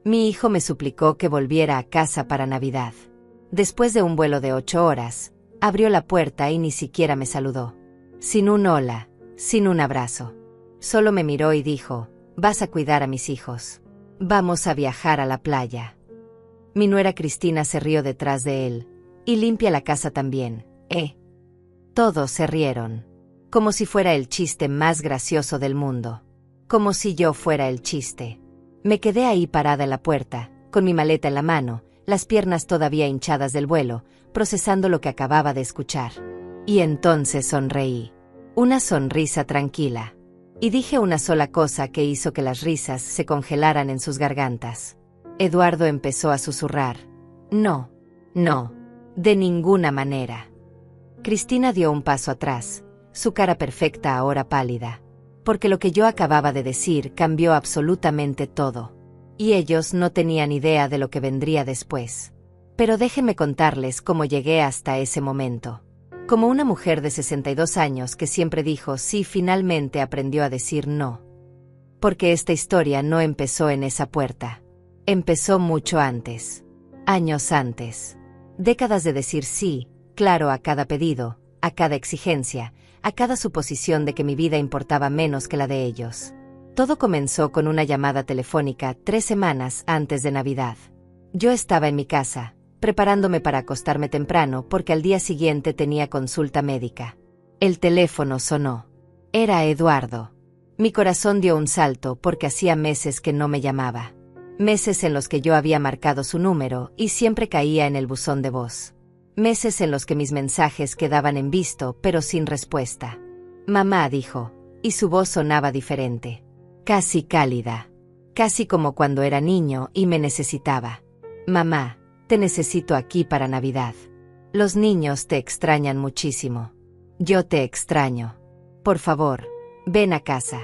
Mi hijo me suplicó que volviera a casa para Navidad. Después de un vuelo de 8 horas, abrió la puerta y ni siquiera me saludó. Sin un hola, sin un abrazo. Solo me miró y dijo: «Vas a cuidar a mis hijos. Vamos a viajar a la playa». Mi nuera Cristina se rió detrás de él. «Y limpia la casa también, ¿eh?». Todos se rieron. Como si fuera el chiste más gracioso del mundo. Como si yo fuera el chiste. Me quedé ahí parada en la puerta, con mi maleta en la mano, las piernas todavía hinchadas del vuelo, procesando lo que acababa de escuchar. Y entonces sonreí. Una sonrisa tranquila. Y dije una sola cosa que hizo que las risas se congelaran en sus gargantas. Eduardo empezó a susurrar: «No, no, de ninguna manera». Cristina dio un paso atrás, su cara perfecta ahora pálida. Porque lo que yo acababa de decir cambió absolutamente todo. Y ellos no tenían idea de lo que vendría después. Pero déjenme contarles cómo llegué hasta ese momento. Como una mujer de 62 años que siempre dijo sí, finalmente aprendió a decir no. Porque esta historia no empezó en esa puerta. Empezó mucho antes. Años antes. Décadas de decir sí, claro, a cada pedido, a cada exigencia, a cada suposición de que mi vida importaba menos que la de ellos. Todo comenzó con una llamada telefónica 3 semanas antes de Navidad. Yo estaba en mi casa, preparándome para acostarme temprano porque al día siguiente tenía consulta médica. El teléfono sonó. Era Eduardo. Mi corazón dio un salto porque hacía meses que no me llamaba. Meses en los que yo había marcado su número y siempre caía en el buzón de voz. Meses en los que mis mensajes quedaban en visto pero sin respuesta. «Mamá», dijo, y su voz sonaba diferente. Casi cálida. Casi como cuando era niño y me necesitaba. «Mamá, te necesito aquí para Navidad. Los niños te extrañan muchísimo. Yo te extraño. Por favor, ven a casa».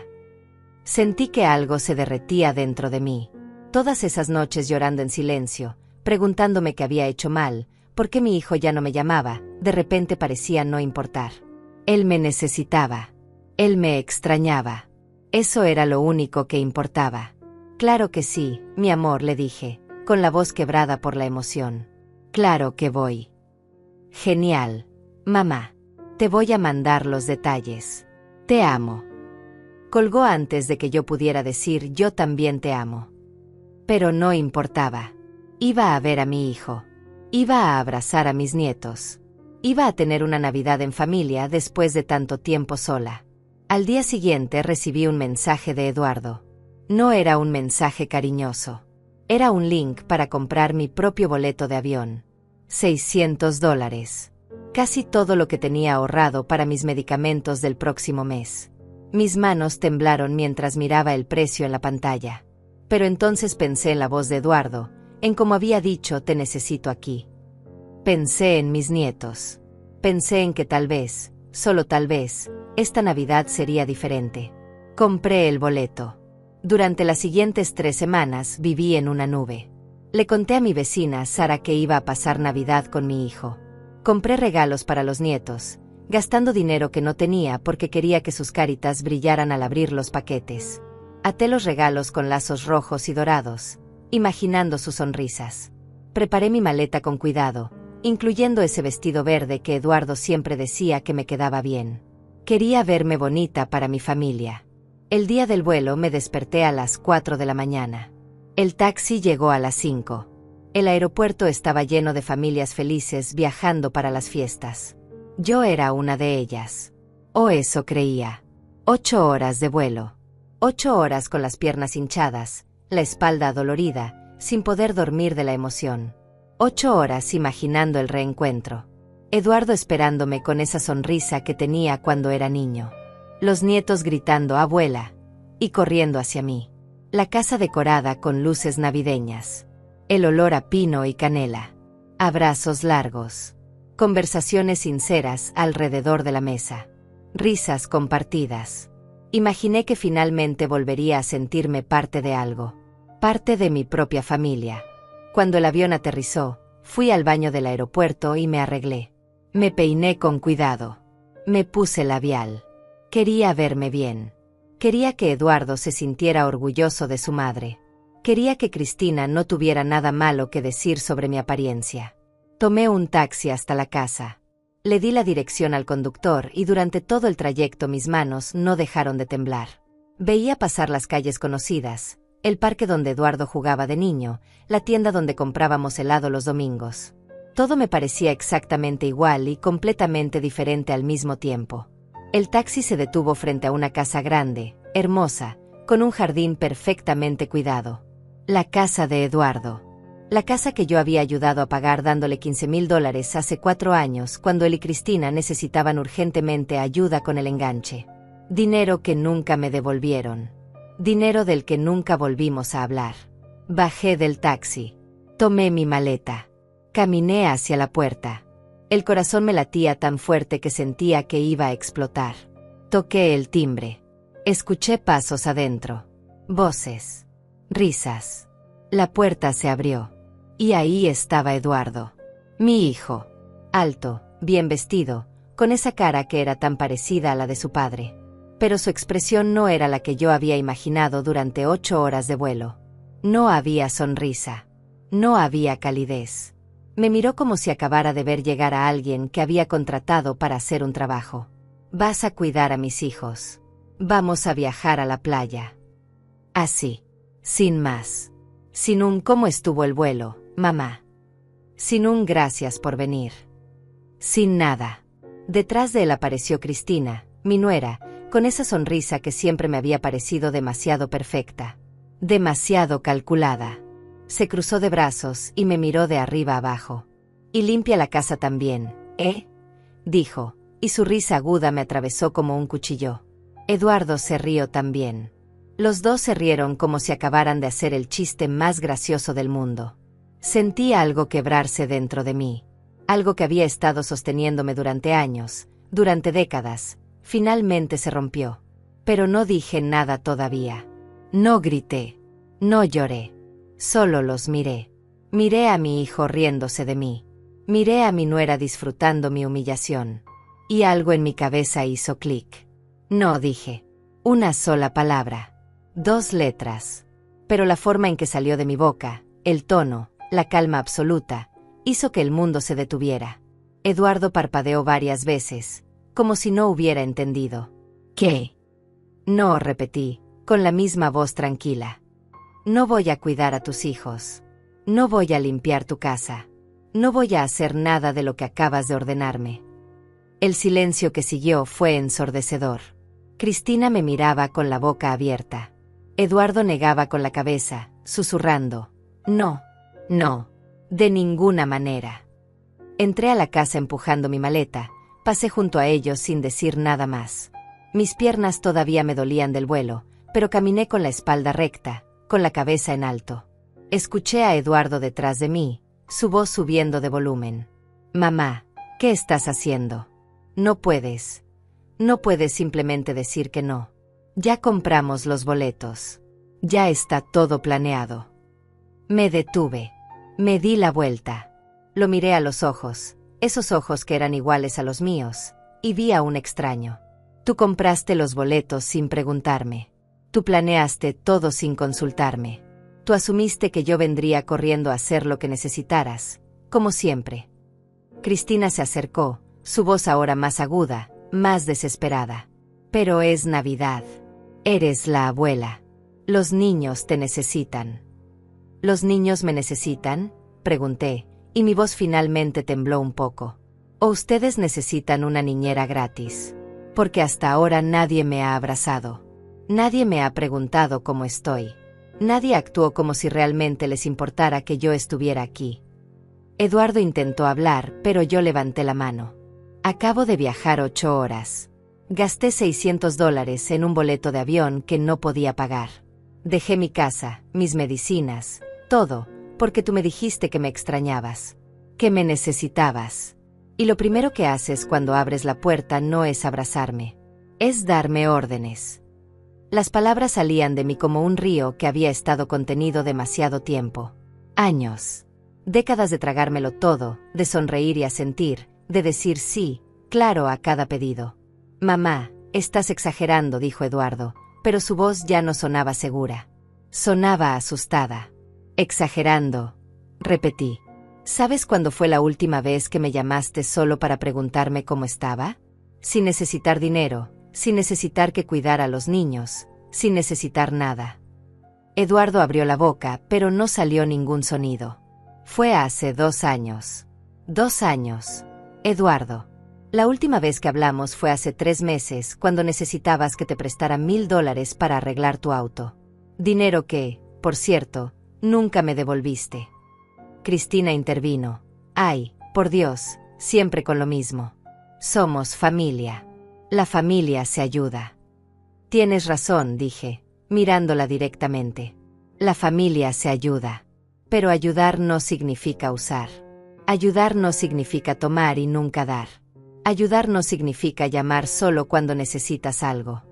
Sentí que algo se derretía dentro de mí. Todas esas noches llorando en silencio, preguntándome qué había hecho mal, por qué mi hijo ya no me llamaba, de repente parecía no importar. Él me necesitaba. Él me extrañaba. Eso era lo único que importaba. «Claro que sí, mi amor», le dije, con la voz quebrada por la emoción. «Claro que voy». «Genial. Mamá. Te voy a mandar los detalles. Te amo». Colgó antes de que yo pudiera decir «yo también te amo». Pero no importaba. Iba a ver a mi hijo. Iba a abrazar a mis nietos. Iba a tener una Navidad en familia después de tanto tiempo sola. Al día siguiente recibí un mensaje de Eduardo. No era un mensaje cariñoso. Era un link para comprar mi propio boleto de avión. $600. Casi todo lo que tenía ahorrado para mis medicamentos del próximo mes. Mis manos temblaron mientras miraba el precio en la pantalla. Pero entonces pensé en la voz de Eduardo, en cómo había dicho «te necesito aquí». Pensé en mis nietos. Pensé en que tal vez, solo tal vez, esta Navidad sería diferente. Compré el boleto. Durante las siguientes 3 semanas viví en una nube. Le conté a mi vecina Sara que iba a pasar Navidad con mi hijo. Compré regalos para los nietos, gastando dinero que no tenía porque quería que sus caritas brillaran al abrir los paquetes. Até los regalos con lazos rojos y dorados, imaginando sus sonrisas. Preparé mi maleta con cuidado, incluyendo ese vestido verde que Eduardo siempre decía que me quedaba bien. Quería verme bonita para mi familia. El día del vuelo me desperté a las 4 de la mañana. El taxi llegó a las 5. El aeropuerto estaba lleno de familias felices viajando para las fiestas. Yo era una de ellas. O eso creía. 8 horas de vuelo. 8 horas con las piernas hinchadas, la espalda adolorida, sin poder dormir de la emoción. 8 horas imaginando el reencuentro. Eduardo esperándome con esa sonrisa que tenía cuando era niño. Los nietos gritando «abuela» y corriendo hacia mí. La casa decorada con luces navideñas. El olor a pino y canela. Abrazos largos. Conversaciones sinceras alrededor de la mesa. Risas compartidas. Imaginé que finalmente volvería a sentirme parte de algo. Parte de mi propia familia. Cuando el avión aterrizó, fui al baño del aeropuerto y me arreglé. Me peiné con cuidado. Me puse labial. Quería verme bien. Quería que Eduardo se sintiera orgulloso de su madre. Quería que Cristina no tuviera nada malo que decir sobre mi apariencia. Tomé un taxi hasta la casa. Le di la dirección al conductor y durante todo el trayecto mis manos no dejaron de temblar. Veía pasar las calles conocidas, el parque donde Eduardo jugaba de niño, la tienda donde comprábamos helado los domingos. Todo me parecía exactamente igual y completamente diferente al mismo tiempo. El taxi se detuvo frente a una casa grande, hermosa, con un jardín perfectamente cuidado. La casa de Eduardo. La casa que yo había ayudado a pagar dándole $15,000 hace 4 años cuando él y Cristina necesitaban urgentemente ayuda con el enganche. Dinero que nunca me devolvieron. Dinero del que nunca volvimos a hablar. Bajé del taxi. Tomé mi maleta. Caminé hacia la puerta. El corazón me latía tan fuerte que sentía que iba a explotar. Toqué el timbre. Escuché pasos adentro. Voces. Risas. La puerta se abrió. Y ahí estaba Eduardo. Mi hijo. Alto, bien vestido, con esa cara que era tan parecida a la de su padre. Pero su expresión no era la que yo había imaginado durante 8 horas de vuelo. No había sonrisa. No había calidez. Me miró como si acabara de ver llegar a alguien que había contratado para hacer un trabajo. Vas a cuidar a mis hijos. Vamos a viajar a la playa. Así. Sin más. Sin un ¿cómo estuvo el vuelo, mamá? Sin un gracias por venir. Sin nada. Detrás de él apareció Cristina, mi nuera, con esa sonrisa que siempre me había parecido demasiado perfecta. Demasiado calculada. Se cruzó de brazos y me miró de arriba abajo. Y limpia la casa también, ¿eh? Dijo, y su risa aguda me atravesó como un cuchillo. Eduardo se rió también. Los dos se rieron como si acabaran de hacer el chiste más gracioso del mundo. Sentí algo quebrarse dentro de mí. Algo que había estado sosteniéndome durante años, durante décadas, finalmente se rompió. Pero no dije nada todavía. No grité. No lloré. Solo los miré. Miré a mi hijo riéndose de mí. Miré a mi nuera disfrutando mi humillación. Y algo en mi cabeza hizo clic. No dije una sola palabra. 2 letras. Pero la forma en que salió de mi boca, el tono, la calma absoluta, hizo que el mundo se detuviera. Eduardo parpadeó varias veces, como si no hubiera entendido. ¿Qué? No, repetí, con la misma voz tranquila. No voy a cuidar a tus hijos. No voy a limpiar tu casa. No voy a hacer nada de lo que acabas de ordenarme. El silencio que siguió fue ensordecedor. Cristina me miraba con la boca abierta. Eduardo negaba con la cabeza, susurrando. No, no, de ninguna manera. Entré a la casa empujando mi maleta, pasé junto a ellos sin decir nada más. Mis piernas todavía me dolían del vuelo, pero caminé con la espalda recta, con la cabeza en alto. Escuché a Eduardo detrás de mí, su voz subiendo de volumen. Mamá, ¿qué estás haciendo? No puedes. No puedes simplemente decir que no. Ya compramos los boletos. Ya está todo planeado. Me detuve. Me di la vuelta. Lo miré a los ojos, esos ojos que eran iguales a los míos, y vi a un extraño. Tú compraste los boletos sin preguntarme. Tú planeaste todo sin consultarme. Tú asumiste que yo vendría corriendo a hacer lo que necesitaras, como siempre. Cristina se acercó, su voz ahora más aguda, más desesperada. Pero es Navidad. Eres la abuela. Los niños te necesitan. ¿Los niños me necesitan?, pregunté, y mi voz finalmente tembló un poco. ¿O ustedes necesitan una niñera gratis? Porque hasta ahora nadie me ha abrazado. Nadie me ha preguntado cómo estoy. Nadie actuó como si realmente les importara que yo estuviera aquí. Eduardo intentó hablar, pero yo levanté la mano. Acabo de viajar 8 horas. Gasté $600 en un boleto de avión que no podía pagar. Dejé mi casa, mis medicinas, todo, porque tú me dijiste que me extrañabas, que me necesitabas. Y lo primero que haces cuando abres la puerta no es abrazarme, es darme órdenes. Las palabras salían de mí como un río que había estado contenido demasiado tiempo. Años. Décadas de tragármelo todo, de sonreír y asentir, de decir sí, claro a cada pedido. Mamá, estás exagerando, dijo Eduardo, pero su voz ya no sonaba segura. Sonaba asustada. Exagerando, repetí. ¿Sabes cuándo fue la última vez que me llamaste solo para preguntarme cómo estaba? Sin necesitar dinero, sin necesitar que cuidara a los niños, sin necesitar nada. Eduardo abrió la boca, pero no salió ningún sonido. Fue hace 2 años. 2 años. Eduardo. La última vez que hablamos fue hace 3 meses, cuando necesitabas que te prestara $1000 para arreglar tu auto. Dinero que, por cierto, nunca me devolviste. Cristina intervino. Ay, por Dios, siempre con lo mismo. Somos familia. La familia se ayuda. Tienes razón, dije, mirándola directamente. La familia se ayuda. Pero ayudar no significa usar. Ayudar no significa tomar y nunca dar. Ayudar no significa llamar solo cuando necesitas algo.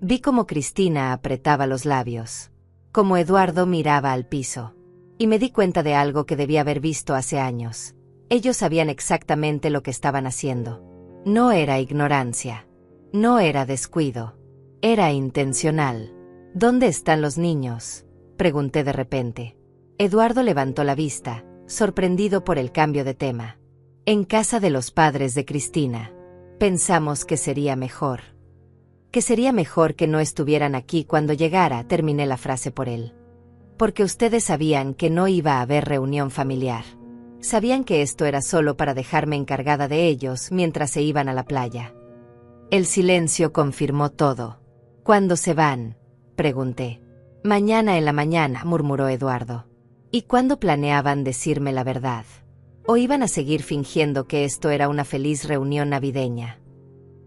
Vi cómo Cristina apretaba los labios, como Eduardo miraba al piso. Y me di cuenta de algo que debía haber visto hace años. Ellos sabían exactamente lo que estaban haciendo. No era ignorancia. No era descuido. Era intencional. ¿Dónde están los niños?, pregunté de repente. Eduardo levantó la vista, sorprendido por el cambio de tema. En casa de los padres de Cristina. Pensamos que sería mejor. Que sería mejor que no estuvieran aquí cuando llegara, terminé la frase por él. Porque ustedes sabían que no iba a haber reunión familiar. Sabían que esto era solo para dejarme encargada de ellos mientras se iban a la playa. El silencio confirmó todo. ¿Cuándo se van?, pregunté. Mañana en la mañana, murmuró Eduardo. ¿Y cuándo planeaban decirme la verdad? ¿O iban a seguir fingiendo que esto era una feliz reunión navideña?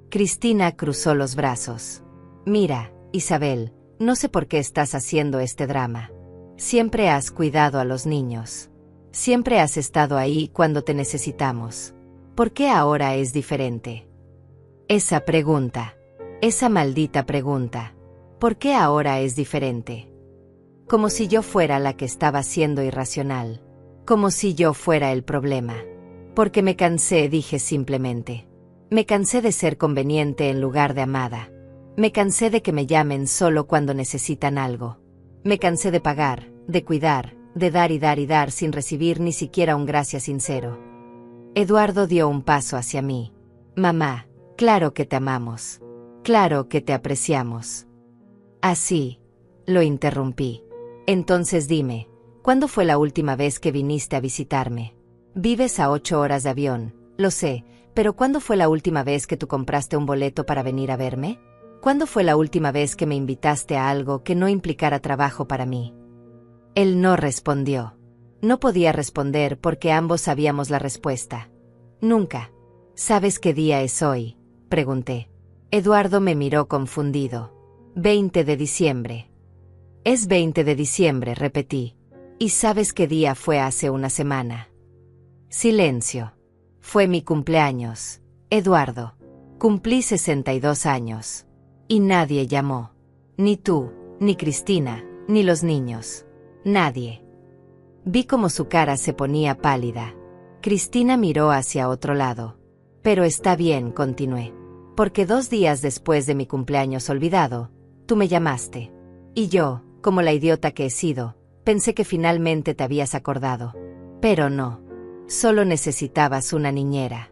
Cristina cruzó los brazos. Mira, Isabel, no sé por qué estás haciendo este drama. Siempre has cuidado a los niños. Siempre has estado ahí cuando te necesitamos. ¿Por qué ahora es diferente? Esa pregunta. Esa maldita pregunta. ¿Por qué ahora es diferente? Como si yo fuera la que estaba siendo irracional. Como si yo fuera el problema. Porque me cansé, dije simplemente. Me cansé de ser conveniente en lugar de amada. Me cansé de que me llamen solo cuando necesitan algo. Me cansé de pagar, de cuidar, de dar y dar y dar sin recibir ni siquiera un gracias sincero. Eduardo dio un paso hacia mí. Mamá, claro que te amamos. Claro que te apreciamos. Así, lo interrumpí. Entonces dime, ¿cuándo fue la última vez que viniste a visitarme? Vives a 8 horas de avión, lo sé, pero ¿cuándo fue la última vez que tú compraste un boleto para venir a verme? ¿Cuándo fue la última vez que me invitaste a algo que no implicara trabajo para mí? Él no respondió. No podía responder porque ambos sabíamos la respuesta. Nunca. ¿Sabes qué día es hoy?, pregunté. Eduardo me miró confundido. 20 de diciembre. Es 20 de diciembre, repetí. ¿Y sabes qué día fue hace una semana? Silencio. Fue mi cumpleaños, Eduardo. Cumplí 62 años. Y nadie llamó. Ni tú, ni Cristina, ni los niños. Nadie. Vi cómo su cara se ponía pálida. Cristina miró hacia otro lado. Pero está bien, continué. Porque 2 días después de mi cumpleaños olvidado, tú me llamaste. Y yo, como la idiota que he sido, pensé que finalmente te habías acordado. Pero no. Solo necesitabas una niñera.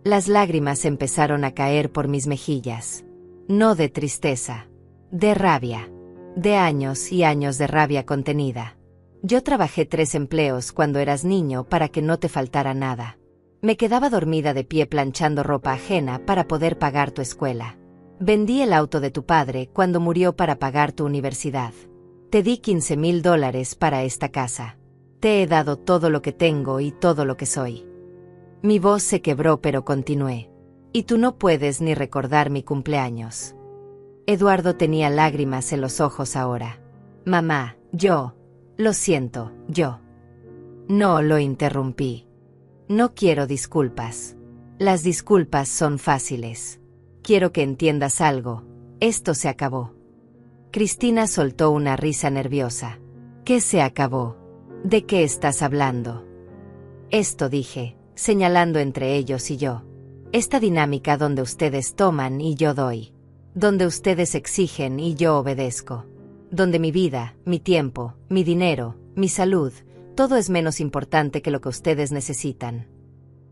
Las lágrimas empezaron a caer por mis mejillas. No de tristeza. De rabia. De años y años de rabia contenida. Yo trabajé 3 empleos cuando eras niño para que no te faltara nada. Me quedaba dormida de pie planchando ropa ajena para poder pagar tu escuela. Vendí el auto de tu padre cuando murió para pagar tu universidad. Te di $15,000 para esta casa. Te he dado todo lo que tengo y todo lo que soy. Mi voz se quebró, pero continué. Y tú no puedes ni recordar mi cumpleaños. Eduardo tenía lágrimas en los ojos ahora. Mamá, yo. Lo siento, yo. No, lo interrumpí. No quiero disculpas. Las disculpas son fáciles. Quiero que entiendas algo. Esto se acabó. Cristina soltó una risa nerviosa. ¿Qué se acabó? ¿De qué estás hablando? Esto, dije, señalando entre ellos y yo. Esta dinámica donde ustedes toman y yo doy. Donde ustedes exigen y yo obedezco. donde mi vida, mi tiempo, mi dinero, mi salud, todo es menos importante que lo que ustedes necesitan.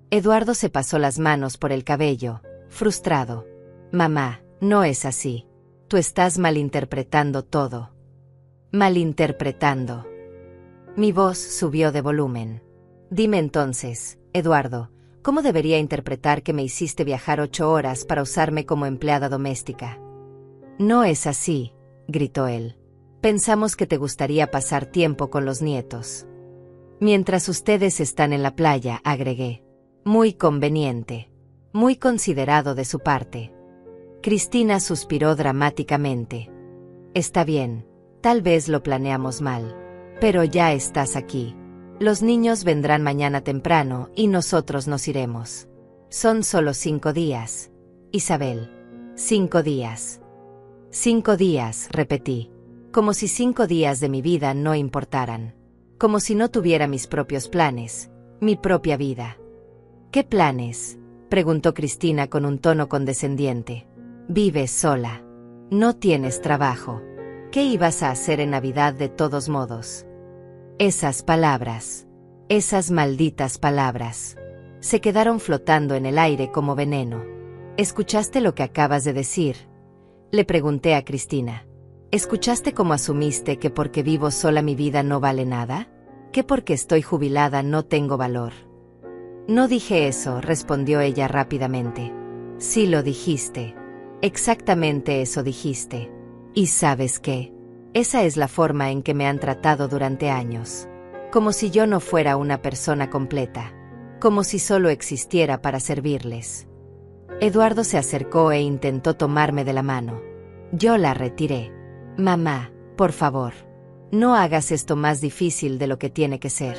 Eduardo se pasó las manos por el cabello, frustrado. Mamá, no es así. Tú estás malinterpretando todo. Malinterpretando. Mi voz subió de volumen. Dime entonces, Eduardo, ¿cómo debería interpretar que me hiciste viajar 8 horas para usarme como empleada doméstica? No es así, gritó él. Pensamos que te gustaría pasar tiempo con los nietos. Mientras ustedes están en la playa, agregué. Muy conveniente. Muy considerado de su parte. Cristina suspiró dramáticamente. Está bien, tal vez lo planeamos mal. Pero ya estás aquí. Los niños vendrán mañana temprano y nosotros nos iremos. Son solo 5 días. Isabel. 5 días. 5 días, repetí. Como si 5 días de mi vida no importaran. Como si no tuviera mis propios planes, mi propia vida. ¿Qué planes?, preguntó Cristina con un tono condescendiente. Vives sola. No tienes trabajo. ¿Qué ibas a hacer en Navidad de todos modos? Esas palabras. Esas malditas palabras. Se quedaron flotando en el aire como veneno. ¿Escuchaste lo que acabas de decir?, le pregunté a Cristina. ¿Escuchaste cómo asumiste que porque vivo sola mi vida no vale nada? ¿Que porque estoy jubilada no tengo valor? No dije eso, respondió ella rápidamente. Sí lo dijiste. Exactamente eso dijiste. ¿Y sabes qué? Esa es la forma en que me han tratado durante años. Como si yo no fuera una persona completa. Como si solo existiera para servirles. Eduardo se acercó e intentó tomarme de la mano. Yo la retiré. Mamá, por favor, no hagas esto más difícil de lo que tiene que ser.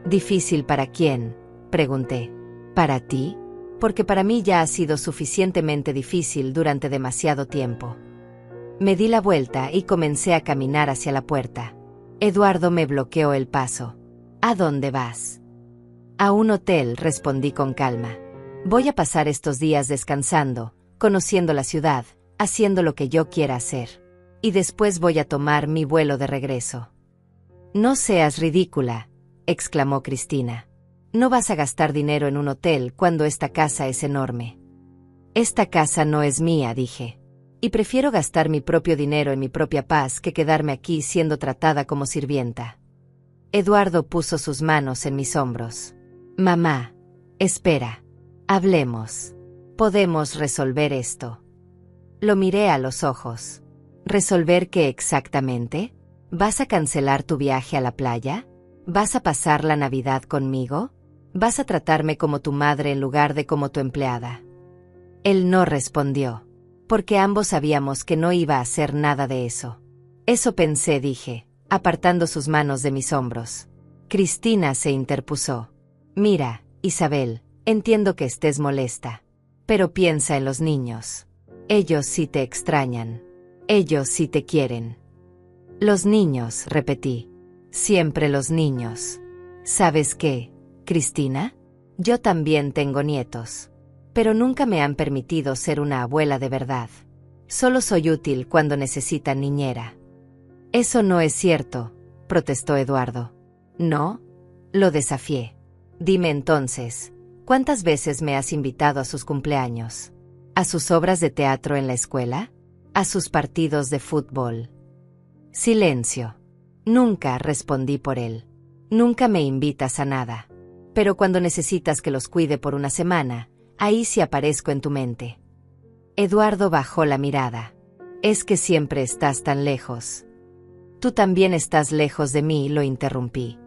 ¿Difícil para quién?, pregunté. ¿Para ti? Porque para mí ya ha sido suficientemente difícil durante demasiado tiempo. Me di la vuelta y comencé a caminar hacia la puerta. Eduardo me bloqueó el paso. ¿A dónde vas? A un hotel, respondí con calma. Voy a pasar estos días descansando, conociendo la ciudad, haciendo lo que yo quiera hacer. Y después voy a tomar mi vuelo de regreso. No seas ridícula, exclamó Cristina. No vas a gastar dinero en un hotel cuando esta casa es enorme. Esta casa no es mía, dije. Y prefiero gastar mi propio dinero en mi propia paz que quedarme aquí siendo tratada como sirvienta. Eduardo puso sus manos en mis hombros. Mamá, espera. Hablemos. Podemos resolver esto. Lo miré a los ojos. ¿Resolver qué exactamente? ¿Vas a cancelar tu viaje a la playa? ¿Vas a pasar la Navidad conmigo? ¿Vas a tratarme como tu madre en lugar de como tu empleada? Él no respondió, porque ambos sabíamos que no iba a hacer nada de eso. Eso pensé, dije, apartando sus manos de mis hombros. Cristina se interpuso. Mira, Isabel, entiendo que estés molesta, pero piensa en los niños. Ellos sí te extrañan. Ellos sí te quieren. Los niños, repetí. Siempre los niños. ¿Sabes qué, Cristina? Yo también tengo nietos. Pero nunca me han permitido ser una abuela de verdad. Solo soy útil cuando necesitan niñera. Eso no es cierto, protestó Eduardo. ¿No? Lo desafié. Dime entonces, ¿cuántas veces me has invitado a sus cumpleaños? ¿A sus obras de teatro en la escuela? ¿A sus partidos de fútbol? Silencio. Nunca, respondí por él. Nunca me invitas a nada. Pero cuando necesitas que los cuide por una semana, ahí sí aparezco en tu mente. Eduardo bajó la mirada. Es que siempre estás tan lejos. Tú también estás lejos de mí, lo interrumpí.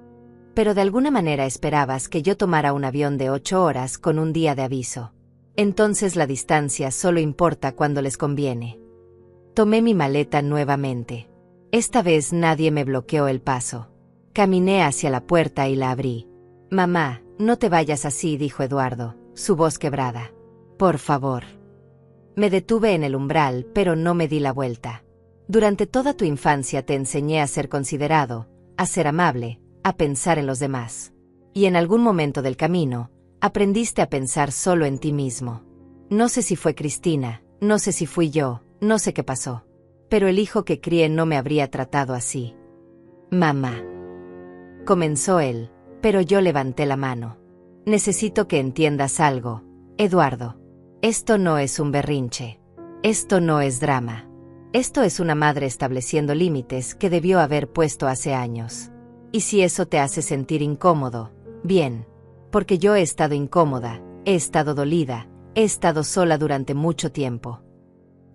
Pero de alguna manera esperabas que yo tomara un avión de 8 horas con un día de aviso. Entonces la distancia solo importa cuando les conviene. Tomé mi maleta nuevamente. Esta vez nadie me bloqueó el paso. Caminé hacia la puerta y la abrí. Mamá, no te vayas así, dijo Eduardo, su voz quebrada. Por favor. Me detuve en el umbral, pero no me di la vuelta. Durante toda tu infancia te enseñé a ser considerado, a ser amable, a pensar en los demás. Y en algún momento del camino, aprendiste a pensar solo en ti mismo. No sé si fue Cristina, no sé si fui yo, no sé qué pasó. Pero el hijo que crié no me habría tratado así. Mamá. Comenzó él, pero yo levanté la mano. Necesito que entiendas algo, Eduardo. Esto no es un berrinche. Esto no es drama. Esto es una madre estableciendo límites que debió haber puesto hace años. Y si eso te hace sentir incómodo, bien. Porque yo he estado incómoda, he estado dolida, he estado sola durante mucho tiempo.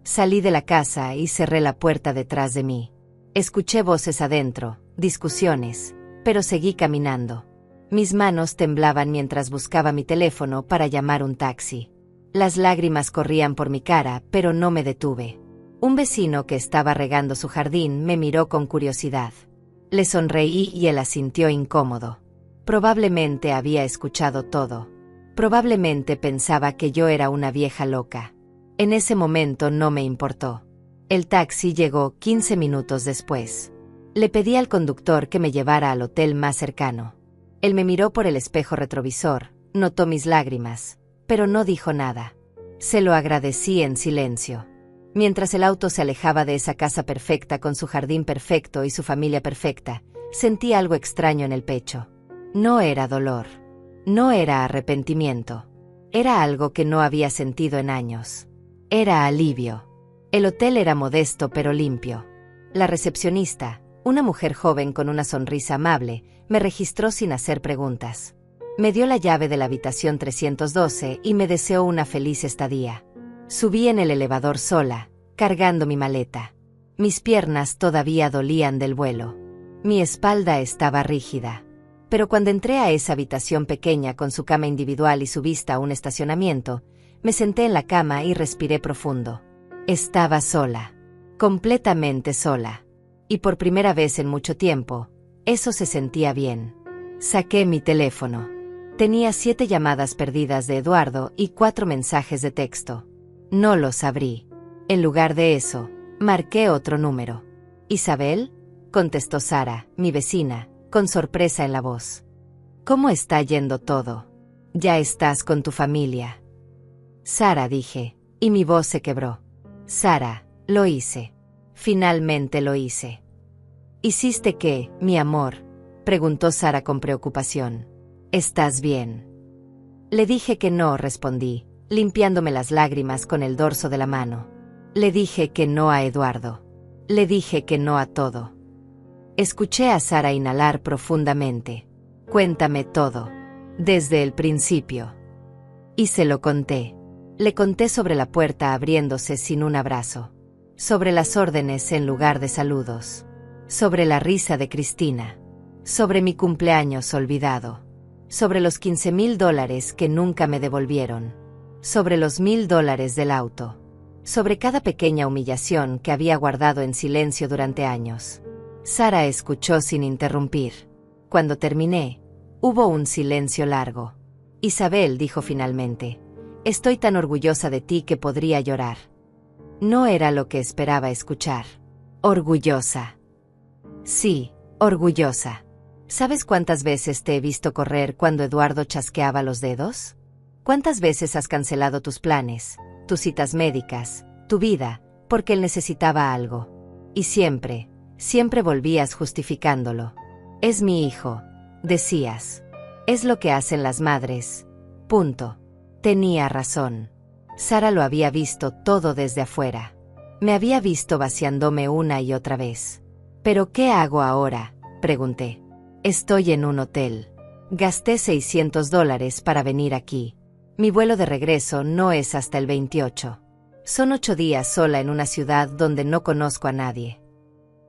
Salí de la casa y cerré la puerta detrás de mí. Escuché voces adentro, discusiones, pero seguí caminando. Mis manos temblaban mientras buscaba mi teléfono para llamar un taxi. Las lágrimas corrían por mi cara, pero no me detuve. Un vecino que estaba regando su jardín me miró con curiosidad. Le sonreí y él asintió incómodo. Probablemente había escuchado todo. Probablemente pensaba que yo era una vieja loca. En ese momento no me importó. El taxi llegó 15 minutos después. Le pedí al conductor que me llevara al hotel más cercano. Él me miró por el espejo retrovisor, notó mis lágrimas, pero no dijo nada. Se lo agradecí en silencio. Mientras el auto se alejaba de esa casa perfecta con su jardín perfecto y su familia perfecta, sentí algo extraño en el pecho. No era dolor. No era arrepentimiento. Era algo que no había sentido en años. Era alivio. El hotel era modesto pero limpio. La recepcionista, una mujer joven con una sonrisa amable, me registró sin hacer preguntas. Me dio la llave de la habitación 312 y me deseó una feliz estadía. Subí en el elevador sola, cargando mi maleta. Mis piernas todavía dolían del vuelo. Mi espalda estaba rígida. Pero cuando entré a esa habitación pequeña con su cama individual y su vista a un estacionamiento, me senté en la cama y respiré profundo. Estaba sola. Completamente sola. Y por primera vez en mucho tiempo, eso se sentía bien. Saqué mi teléfono. Tenía 7 llamadas perdidas de Eduardo y 4 mensajes de texto. No los abrí. En lugar de eso, marqué otro número. ¿Isabel? Contestó Sara, mi vecina, con sorpresa en la voz. ¿Cómo está yendo todo? ¿Ya estás con tu familia? Sara, dije, y mi voz se quebró. Sara, lo hice. Finalmente lo hice. ¿Hiciste qué, mi amor? Preguntó Sara con preocupación. ¿Estás bien? Le dije que no, respondí, limpiándome las lágrimas con el dorso de la mano. Le dije que no a Eduardo. Le dije que no a todo. Escuché a Sara inhalar profundamente. Cuéntame todo. Desde el principio. Y se lo conté. Le conté sobre la puerta abriéndose sin un abrazo. Sobre las órdenes en lugar de saludos. Sobre la risa de Cristina. Sobre mi cumpleaños olvidado. Sobre los $15,000 que nunca me devolvieron. Sobre los $1,000 del auto. Sobre cada pequeña humillación que había guardado en silencio durante años. Sara escuchó sin interrumpir. Cuando terminé, hubo un silencio largo. Isabel, dijo finalmente, estoy tan orgullosa de ti que podría llorar. No era lo que esperaba escuchar. Orgullosa. Sí, orgullosa. ¿Sabes cuántas veces te he visto correr cuando Eduardo chasqueaba los dedos? ¿Cuántas veces has cancelado tus planes, tus citas médicas, tu vida, porque él necesitaba algo? Y siempre volvías justificándolo. Es mi hijo, decías. Es lo que hacen las madres. Punto. Tenía razón. Sara lo había visto todo desde afuera. Me había visto vaciándome una y otra vez. ¿Pero qué hago ahora?, pregunté. Estoy en un hotel. Gasté $600 para venir aquí. Mi vuelo de regreso no es hasta el 28. Son 8 días sola en una ciudad donde no conozco a nadie.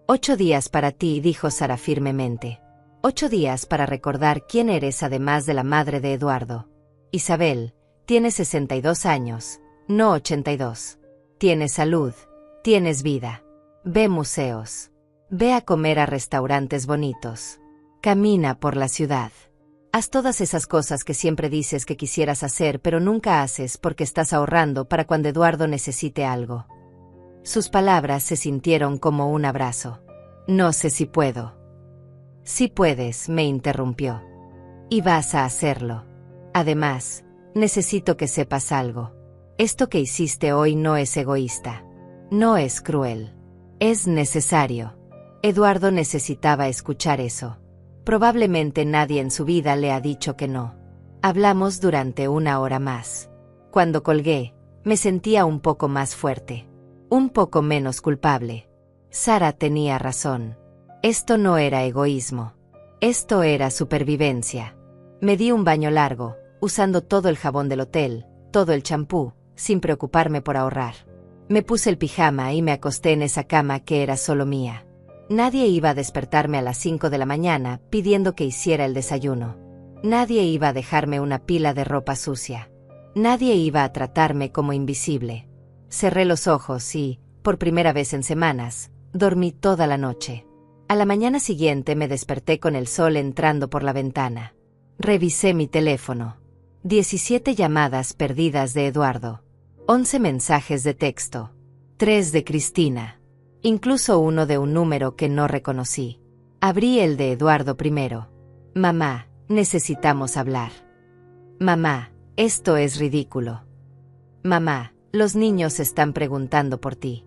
8 días para ti, dijo Sara firmemente. 8 días para recordar quién eres además de la madre de Eduardo. Isabel, tienes 62 años, no 82. Tienes salud, tienes vida. Ve museos. Ve a comer a restaurantes bonitos. Camina por la ciudad. Haz todas esas cosas que siempre dices que quisieras hacer pero nunca haces porque estás ahorrando para cuando Eduardo necesite algo. Sus palabras se sintieron como un abrazo. No sé si puedo. Sí puedes, me interrumpió. Y vas a hacerlo. Además, necesito que sepas algo. Esto que hiciste hoy no es egoísta. No es cruel. Es necesario. Eduardo necesitaba escuchar eso. Probablemente nadie en su vida le ha dicho que no. Hablamos durante 1 hora más. Cuando colgué, me sentía un poco más fuerte. Un poco menos culpable. Sara tenía razón. Esto no era egoísmo. Esto era supervivencia. Me di un baño largo, usando todo el jabón del hotel, todo el champú, sin preocuparme por ahorrar. Me puse el pijama y me acosté en esa cama que era solo mía. Nadie iba a despertarme a las 5 de la mañana pidiendo que hiciera el desayuno. Nadie iba a dejarme una pila de ropa sucia. Nadie iba a tratarme como invisible. Cerré los ojos y, por primera vez en semanas, dormí toda la noche. A la mañana siguiente me desperté con el sol entrando por la ventana. Revisé mi teléfono. 17 llamadas perdidas de Eduardo. 11 mensajes de texto. 3 de Cristina. Incluso uno de un número que no reconocí. Abrí el de Eduardo primero. Mamá, necesitamos hablar. Mamá, esto es ridículo. Mamá, los niños están preguntando por ti.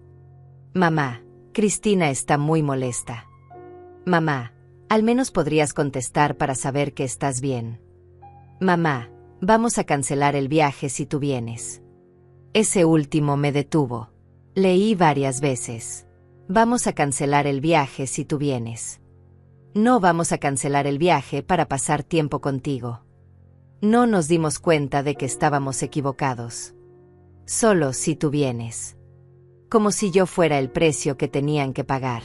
Mamá, Cristina está muy molesta. Mamá, al menos podrías contestar para saber que estás bien. Mamá, vamos a cancelar el viaje si tú vienes. Ese último me detuvo. Leí varias veces. Vamos a cancelar el viaje si tú vienes. No vamos a cancelar el viaje para pasar tiempo contigo. No nos dimos cuenta de que estábamos equivocados. Solo si tú vienes. Como si yo fuera el precio que tenían que pagar.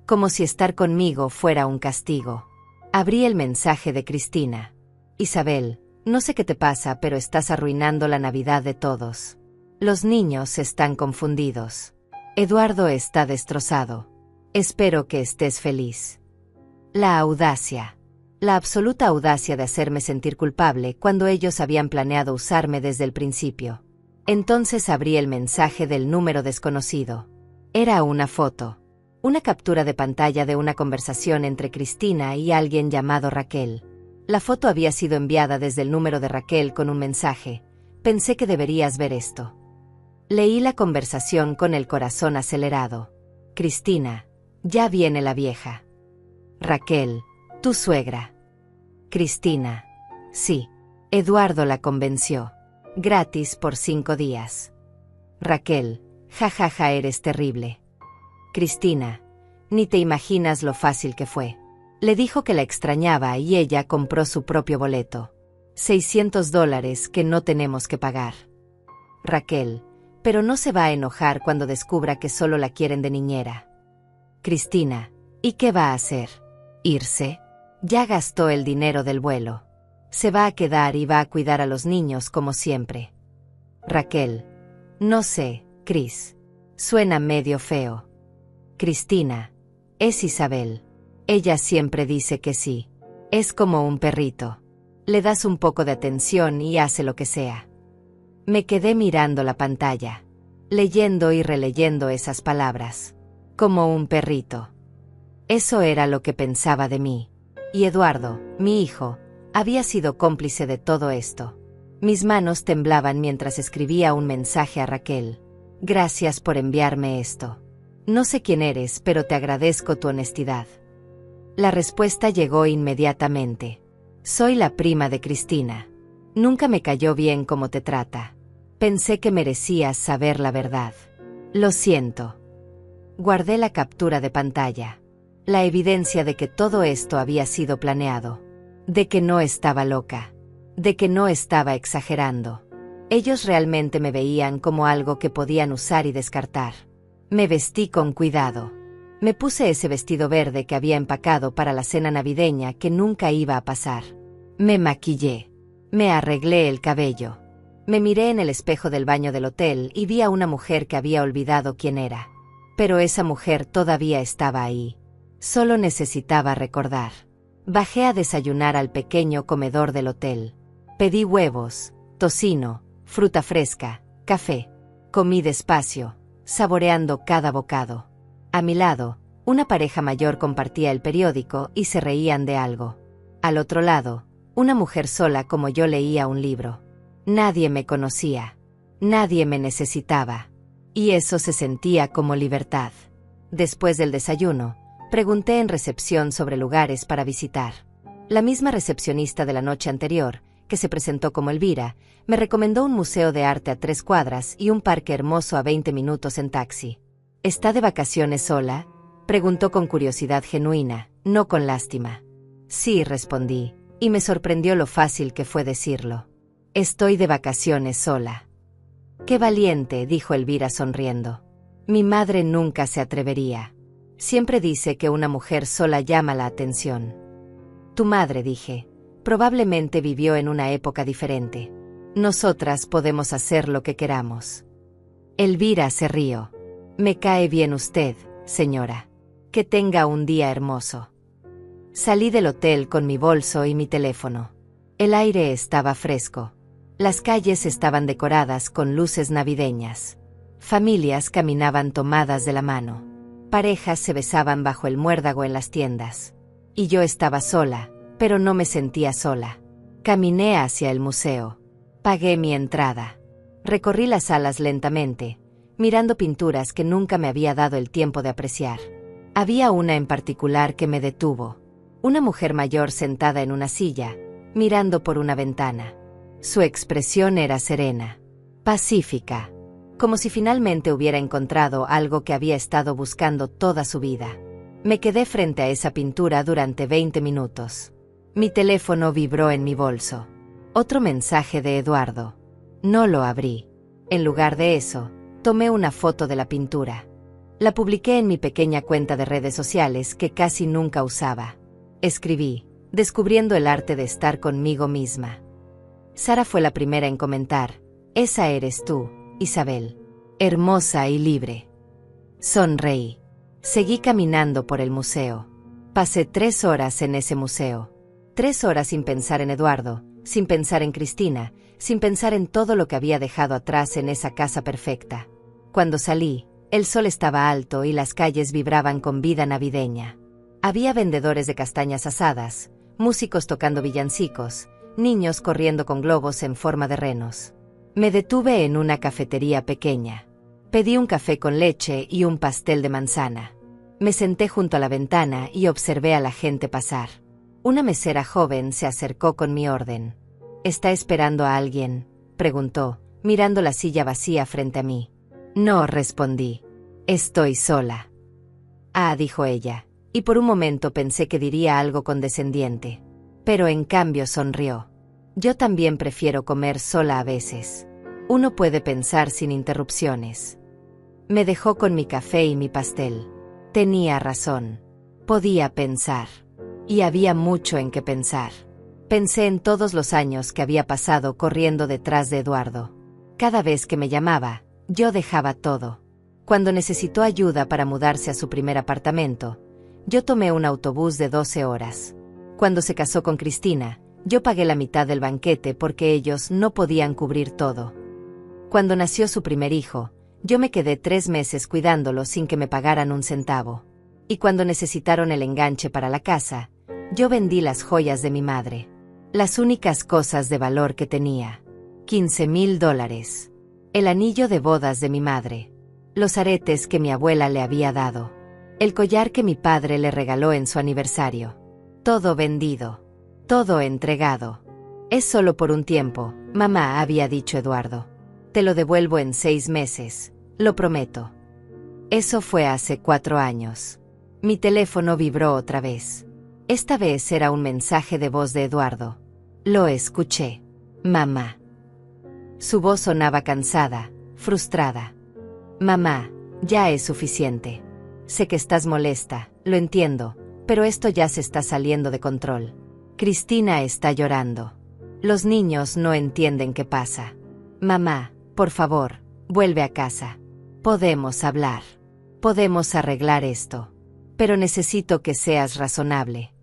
Como si estar conmigo fuera un castigo. Abrí el mensaje de Cristina. Isabel, no sé qué te pasa, pero estás arruinando la Navidad de todos. Los niños están confundidos. Eduardo está destrozado. Espero que estés feliz. La audacia. La absoluta audacia de hacerme sentir culpable cuando ellos habían planeado usarme desde el principio. Entonces abrí el mensaje del número desconocido. Era una foto. Una captura de pantalla de una conversación entre Cristina y alguien llamado Raquel. La foto había sido enviada desde el número de Raquel con un mensaje. Pensé que deberías ver esto. Leí la conversación con el corazón acelerado. Cristina, ya viene la vieja. Raquel, tu suegra. Cristina, sí. Eduardo la convenció. Gratis por 5 días. Raquel, jajaja, eres terrible. Cristina, ni te imaginas lo fácil que fue. Le dijo que la extrañaba y ella compró su propio boleto. $600 que no tenemos que pagar. Raquel, pero no se va a enojar cuando descubra que solo la quieren de niñera. Cristina, ¿y qué va a hacer? ¿Irse? Ya gastó el dinero del vuelo. Se va a quedar y va a cuidar a los niños como siempre. Raquel, no sé, Cris. Suena medio feo. Cristina, es Isabel. Ella siempre dice que sí. Es como un perrito. Le das un poco de atención y hace lo que sea. Me quedé mirando la pantalla, leyendo y releyendo esas palabras. Como un perrito. Eso era lo que pensaba de mí. Y Eduardo, mi hijo, había sido cómplice de todo esto. Mis manos temblaban mientras escribía un mensaje a Raquel. Gracias por enviarme esto. No sé quién eres, pero te agradezco tu honestidad. La respuesta llegó inmediatamente. Soy la prima de Cristina. Nunca me cayó bien cómo te trata. Pensé que merecías saber la verdad. Lo siento. Guardé la captura de pantalla. La evidencia de que todo esto había sido planeado. De que no estaba loca. De que no estaba exagerando. Ellos realmente me veían como algo que podían usar y descartar. Me vestí con cuidado. Me puse ese vestido verde que había empacado para la cena navideña que nunca iba a pasar. Me maquillé. Me arreglé el cabello. Me miré en el espejo del baño del hotel y vi a una mujer que había olvidado quién era. Pero esa mujer todavía estaba ahí. Solo necesitaba recordar. Bajé a desayunar al pequeño comedor del hotel. Pedí huevos, tocino, fruta fresca, café. Comí despacio, saboreando cada bocado. A mi lado, una pareja mayor compartía el periódico y se reían de algo. Al otro lado, una mujer sola como yo leía un libro. Nadie me conocía. Nadie me necesitaba. Y eso se sentía como libertad. Después del desayuno, pregunté en recepción sobre lugares para visitar. La misma recepcionista de la noche anterior, que se presentó como Elvira, me recomendó un museo de arte a 3 cuadras y un parque hermoso a 20 minutos en taxi. ¿Está de vacaciones sola?, preguntó con curiosidad genuina, no con lástima. Sí, respondí, y me sorprendió lo fácil que fue decirlo. Estoy de vacaciones sola. Qué valiente, dijo Elvira sonriendo. Mi madre nunca se atrevería. Siempre dice que una mujer sola llama la atención. Tu madre, dije, probablemente vivió en una época diferente. Nosotras podemos hacer lo que queramos. Elvira se rió. Me cae bien usted, señora. Que tenga un día hermoso. Salí del hotel con mi bolso y mi teléfono. El aire estaba fresco. Las calles estaban decoradas con luces navideñas. Familias caminaban tomadas de la mano. Parejas se besaban bajo el muérdago en las tiendas. Y yo estaba sola, pero no me sentía sola. Caminé hacia el museo. Pagué mi entrada. Recorrí las salas lentamente, mirando pinturas que nunca me había dado el tiempo de apreciar. Había una en particular que me detuvo. Una mujer mayor sentada en una silla, mirando por una ventana. Su expresión era serena, pacífica, como si finalmente hubiera encontrado algo que había estado buscando toda su vida. Me quedé frente a esa pintura durante 20 minutos. Mi teléfono vibró en mi bolso. Otro mensaje de Eduardo. No lo abrí. En lugar de eso, tomé una foto de la pintura. La publiqué en mi pequeña cuenta de redes sociales que casi nunca usaba. Escribí, descubriendo el arte de estar conmigo misma. Sara fue la primera en comentar, esa eres tú, Isabel. Hermosa y libre. Sonreí. Seguí caminando por el museo. Pasé 3 horas en ese museo. 3 horas sin pensar en Eduardo, sin pensar en Cristina, sin pensar en todo lo que había dejado atrás en esa casa perfecta. Cuando salí, el sol estaba alto y las calles vibraban con vida navideña. Había vendedores de castañas asadas, músicos tocando villancicos, niños corriendo con globos en forma de renos. Me detuve en una cafetería pequeña. Pedí un café con leche y un pastel de manzana. Me senté junto a la ventana y observé a la gente pasar. Una mesera joven se acercó con mi orden. ¿Está esperando a alguien?, preguntó, mirando la silla vacía frente a mí. No, respondí. Estoy sola. Ah, dijo ella, y por un momento pensé que diría algo condescendiente. Pero en cambio sonrió. Yo también prefiero comer sola a veces. Uno puede pensar sin interrupciones. Me dejó con mi café y mi pastel. Tenía razón. Podía pensar. Y había mucho en qué pensar. Pensé en todos los años que había pasado corriendo detrás de Eduardo. Cada vez que me llamaba, yo dejaba todo. Cuando necesitó ayuda para mudarse a su primer apartamento, yo tomé un autobús de 12 horas. Cuando se casó con Cristina, yo pagué la mitad del banquete porque ellos no podían cubrir todo. Cuando nació su primer hijo, yo me quedé 3 meses cuidándolo sin que me pagaran un centavo. Y cuando necesitaron el enganche para la casa, yo vendí las joyas de mi madre. Las únicas cosas de valor que tenía. $15,000. El anillo de bodas de mi madre. Los aretes que mi abuela le había dado. El collar que mi padre le regaló en su aniversario. Todo vendido. Todo entregado. Es solo por un tiempo, mamá, había dicho Eduardo. Te lo devuelvo en 6 meses, lo prometo. Eso fue hace 4 años. Mi teléfono vibró otra vez. Esta vez era un mensaje de voz de Eduardo. Lo escuché. Mamá. Su voz sonaba cansada, frustrada. Mamá, ya es suficiente. Sé que estás molesta, lo entiendo, pero esto ya se está saliendo de control. Cristina está llorando. Los niños no entienden qué pasa. Mamá, por favor, vuelve a casa. Podemos hablar. Podemos arreglar esto. Pero necesito que seas razonable.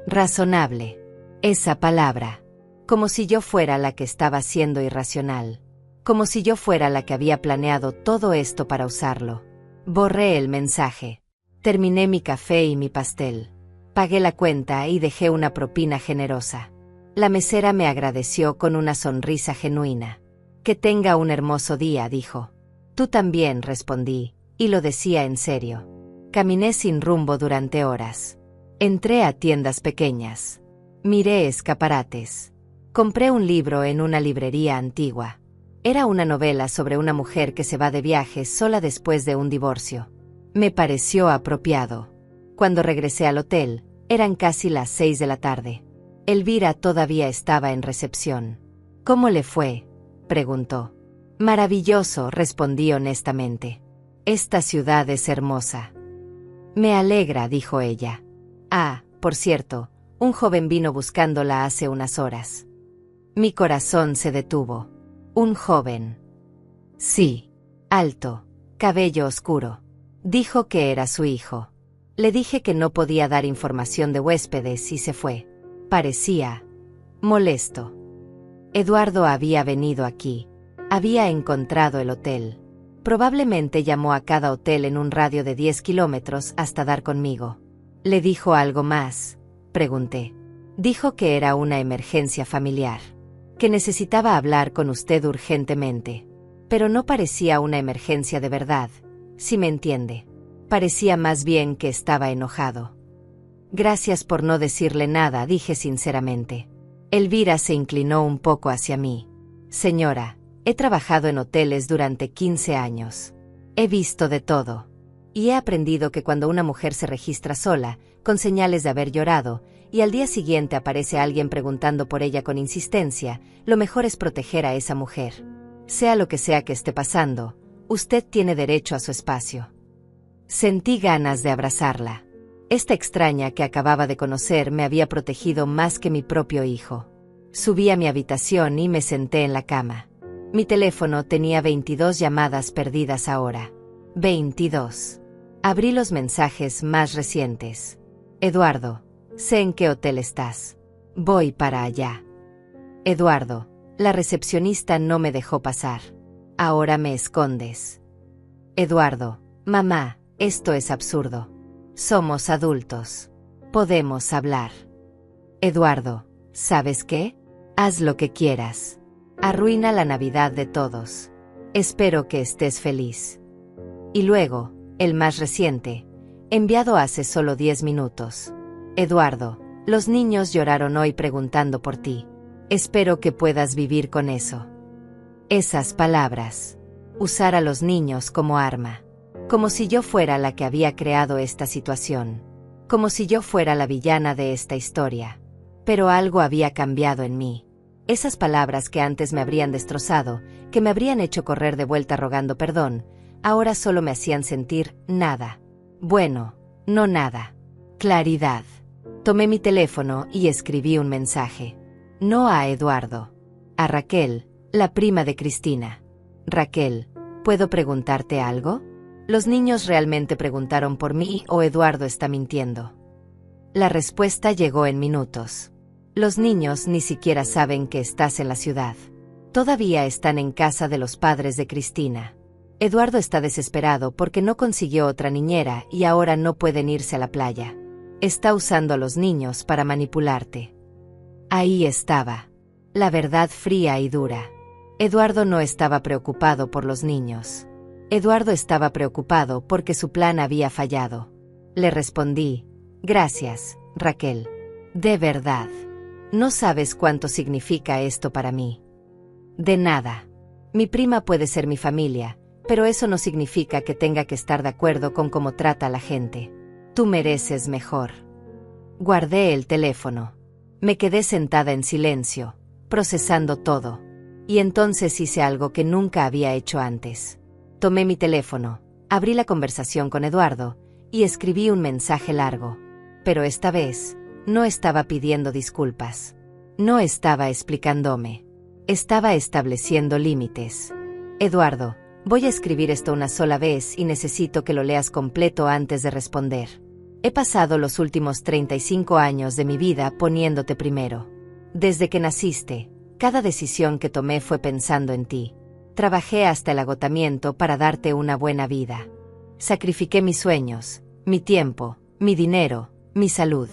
Razonable. Esa palabra. Como si yo fuera la que estaba siendo irracional. Como si yo fuera la que había planeado todo esto para usarlo. Borré el mensaje. Terminé mi café y mi pastel. Pagué la cuenta y dejé una propina generosa. La mesera me agradeció con una sonrisa genuina. Que tenga un hermoso día, dijo. Tú también, respondí, y lo decía en serio. Caminé sin rumbo durante horas. Entré a tiendas pequeñas. Miré escaparates. Compré un libro en una librería antigua. Era una novela sobre una mujer que se va de viaje sola después de un divorcio. Me pareció apropiado. Cuando regresé al hotel, eran casi las 6 de la tarde. Elvira todavía estaba en recepción. ¿Cómo le fue?, preguntó. Maravilloso, respondí honestamente. Esta ciudad es hermosa. Me alegra, dijo ella. Ah, por cierto, un joven vino buscándola hace unas horas. Mi corazón se detuvo. Un joven. Sí. Alto, cabello oscuro. Dijo que era su hijo. Le dije que no podía dar información de huéspedes y se fue. Parecía molesto. Eduardo había venido aquí. Había encontrado el hotel. Probablemente llamó a cada hotel en un radio de 10 kilómetros hasta dar conmigo. ¿Le dijo algo más?, pregunté. Dijo que era una emergencia familiar. Que necesitaba hablar con usted urgentemente. Pero no parecía una emergencia de verdad, si me entiende. Parecía más bien que estaba enojado. Gracias por no decirle nada, dije sinceramente. Elvira se inclinó un poco hacia mí. Señora, he trabajado en hoteles durante 15 años. He visto de todo. Y he aprendido que cuando una mujer se registra sola, con señales de haber llorado, y al día siguiente aparece alguien preguntando por ella con insistencia, lo mejor es proteger a esa mujer. Sea lo que sea que esté pasando, usted tiene derecho a su espacio. Sentí ganas de abrazarla. Esta extraña que acababa de conocer me había protegido más que mi propio hijo. Subí a mi habitación y me senté en la cama. Mi teléfono tenía 22 llamadas perdidas ahora. 22. Abrí los mensajes más recientes. Eduardo, sé en qué hotel estás. Voy para allá. Eduardo, la recepcionista no me dejó pasar. Ahora me escondes. Eduardo, mamá, esto es absurdo. Somos adultos. Podemos hablar. Eduardo, ¿sabes qué? Haz lo que quieras. Arruina la Navidad de todos. Espero que estés feliz. Y luego, el más reciente, enviado hace solo 10 minutos. Eduardo, los niños lloraron hoy preguntando por ti. Espero que puedas vivir con eso. Esas palabras. Usar a los niños como arma. Como si yo fuera la que había creado esta situación. Como si yo fuera la villana de esta historia. Pero algo había cambiado en mí. Esas palabras que antes me habrían destrozado, que me habrían hecho correr de vuelta rogando perdón, ahora solo me hacían sentir nada. Bueno, no nada. Claridad. Tomé mi teléfono y escribí un mensaje. No a Eduardo. A Raquel, la prima de Cristina. Raquel, ¿puedo preguntarte algo? ¿Los niños realmente preguntaron por mí o Eduardo está mintiendo? La respuesta llegó en minutos. Los niños ni siquiera saben que estás en la ciudad. Todavía están en casa de los padres de Cristina. Eduardo está desesperado porque no consiguió otra niñera y ahora no pueden irse a la playa. Está usando a los niños para manipularte. Ahí estaba. La verdad fría y dura. Eduardo no estaba preocupado por los niños. Eduardo estaba preocupado porque su plan había fallado. Le respondí, gracias, Raquel. De verdad. No sabes cuánto significa esto para mí. De nada. Mi prima puede ser mi familia, pero eso no significa que tenga que estar de acuerdo con cómo trata a la gente. Tú mereces mejor. Guardé el teléfono. Me quedé sentada en silencio, procesando todo. Y entonces hice algo que nunca había hecho antes. Tomé mi teléfono, abrí la conversación con Eduardo, y escribí un mensaje largo. Pero esta vez, no estaba pidiendo disculpas. No estaba explicándome. Estaba estableciendo límites. Eduardo, voy a escribir esto una sola vez y necesito que lo leas completo antes de responder. He pasado los últimos 35 años de mi vida poniéndote primero. Desde que naciste, cada decisión que tomé fue pensando en ti. Trabajé hasta el agotamiento para darte una buena vida. Sacrifiqué mis sueños, mi tiempo, mi dinero, mi salud.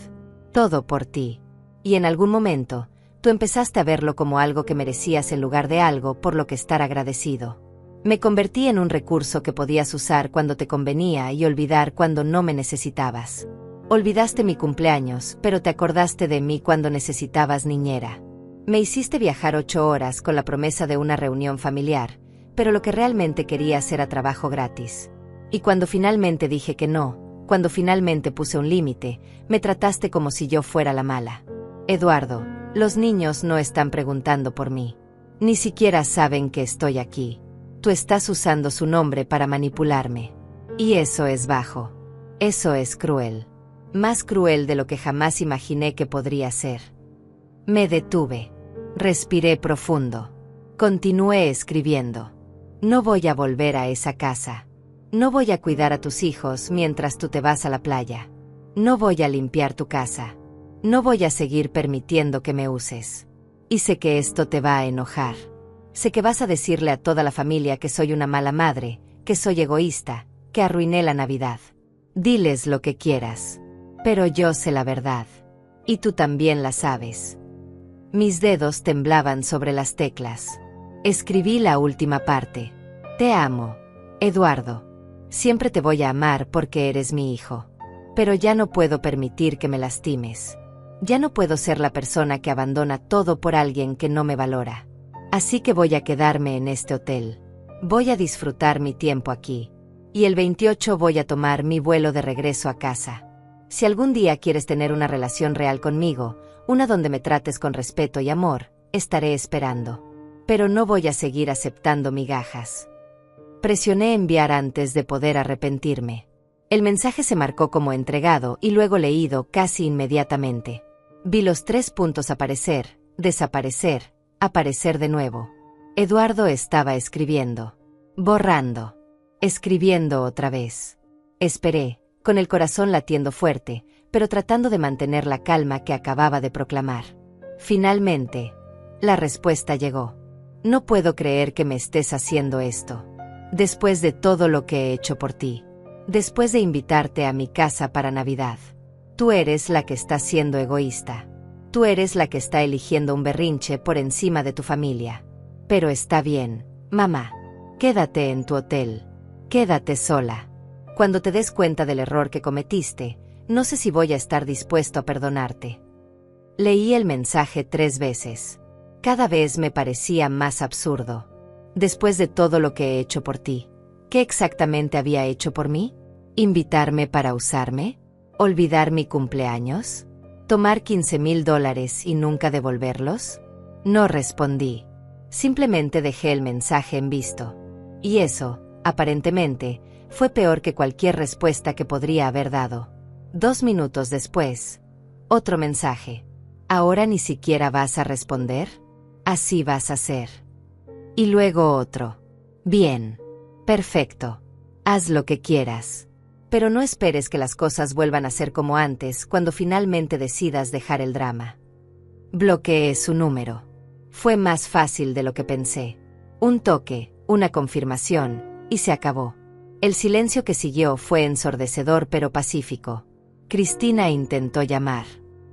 Todo por ti. Y en algún momento, tú empezaste a verlo como algo que merecías en lugar de algo por lo que estar agradecido. Me convertí en un recurso que podías usar cuando te convenía y olvidar cuando no me necesitabas. Olvidaste mi cumpleaños, pero te acordaste de mí cuando necesitabas niñera. Me hiciste viajar 8 horas con la promesa de una reunión familiar, pero lo que realmente querías era trabajo gratis. Y cuando finalmente dije que no, cuando finalmente puse un límite, me trataste como si yo fuera la mala. Eduardo, los niños no están preguntando por mí. Ni siquiera saben que estoy aquí. Tú estás usando su nombre para manipularme. Y eso es bajo. Eso es cruel. Más cruel de lo que jamás imaginé que podría ser. Me detuve. Respiré profundo. Continué escribiendo. No voy a volver a esa casa. No voy a cuidar a tus hijos mientras tú te vas a la playa. No voy a limpiar tu casa. No voy a seguir permitiendo que me uses. Y sé que esto te va a enojar. Sé que vas a decirle a toda la familia que soy una mala madre, que soy egoísta, que arruiné la Navidad. Diles lo que quieras. Pero yo sé la verdad. Y tú también la sabes. Mis dedos temblaban sobre las teclas. Escribí la última parte. Te amo, Eduardo. Siempre te voy a amar porque eres mi hijo. Pero ya no puedo permitir que me lastimes. Ya no puedo ser la persona que abandona todo por alguien que no me valora. Así que voy a quedarme en este hotel. Voy a disfrutar mi tiempo aquí. Y el 28 voy a tomar mi vuelo de regreso a casa. Si algún día quieres tener una relación real conmigo, una donde me trates con respeto y amor, estaré esperando. Pero no voy a seguir aceptando migajas. Presioné enviar antes de poder arrepentirme. El mensaje se marcó como entregado y luego leído casi inmediatamente. Vi los 3 puntos aparecer, desaparecer, aparecer de nuevo. Eduardo estaba escribiendo. Borrando. Escribiendo otra vez. Esperé, con el corazón latiendo fuerte, pero tratando de mantener la calma que acababa de proclamar. Finalmente, la respuesta llegó. No puedo creer que me estés haciendo esto. Después de todo lo que he hecho por ti. Después de invitarte a mi casa para Navidad. Tú eres la que está siendo egoísta. Tú eres la que está eligiendo un berrinche por encima de tu familia. Pero está bien, mamá. Quédate en tu hotel. Quédate sola. Cuando te des cuenta del error que cometiste, no sé si voy a estar dispuesto a perdonarte. Leí el mensaje 3 veces. Cada vez me parecía más absurdo. Después de todo lo que he hecho por ti, ¿qué exactamente había hecho por mí? ¿Invitarme para usarme? ¿Olvidar mi cumpleaños? ¿Tomar $15,000 y nunca devolverlos? No respondí. Simplemente dejé el mensaje en visto. Y eso, aparentemente, fue peor que cualquier respuesta que podría haber dado. 2 minutos después, otro mensaje. ¿Ahora ni siquiera vas a responder? Así vas a ser. Y luego otro. Bien. Perfecto. Haz lo que quieras. Pero no esperes que las cosas vuelvan a ser como antes cuando finalmente decidas dejar el drama. Bloqueé su número. Fue más fácil de lo que pensé. Un toque, una confirmación, y se acabó. El silencio que siguió fue ensordecedor pero pacífico. Cristina intentó llamar.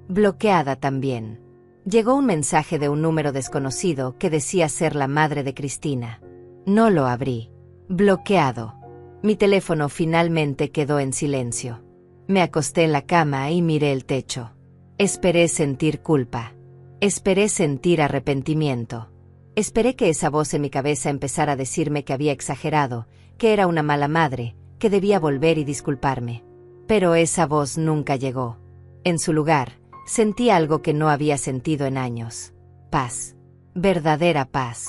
Bloqueada también. Llegó un mensaje de un número desconocido que decía ser la madre de Cristina. No lo abrí. Bloqueado. Mi teléfono finalmente quedó en silencio. Me acosté en la cama y miré el techo. Esperé sentir culpa. Esperé sentir arrepentimiento. Esperé que esa voz en mi cabeza empezara a decirme que había exagerado, que era una mala madre, que debía volver y disculparme. Pero esa voz nunca llegó. En su lugar, sentí algo que no había sentido en años. Paz. Verdadera paz.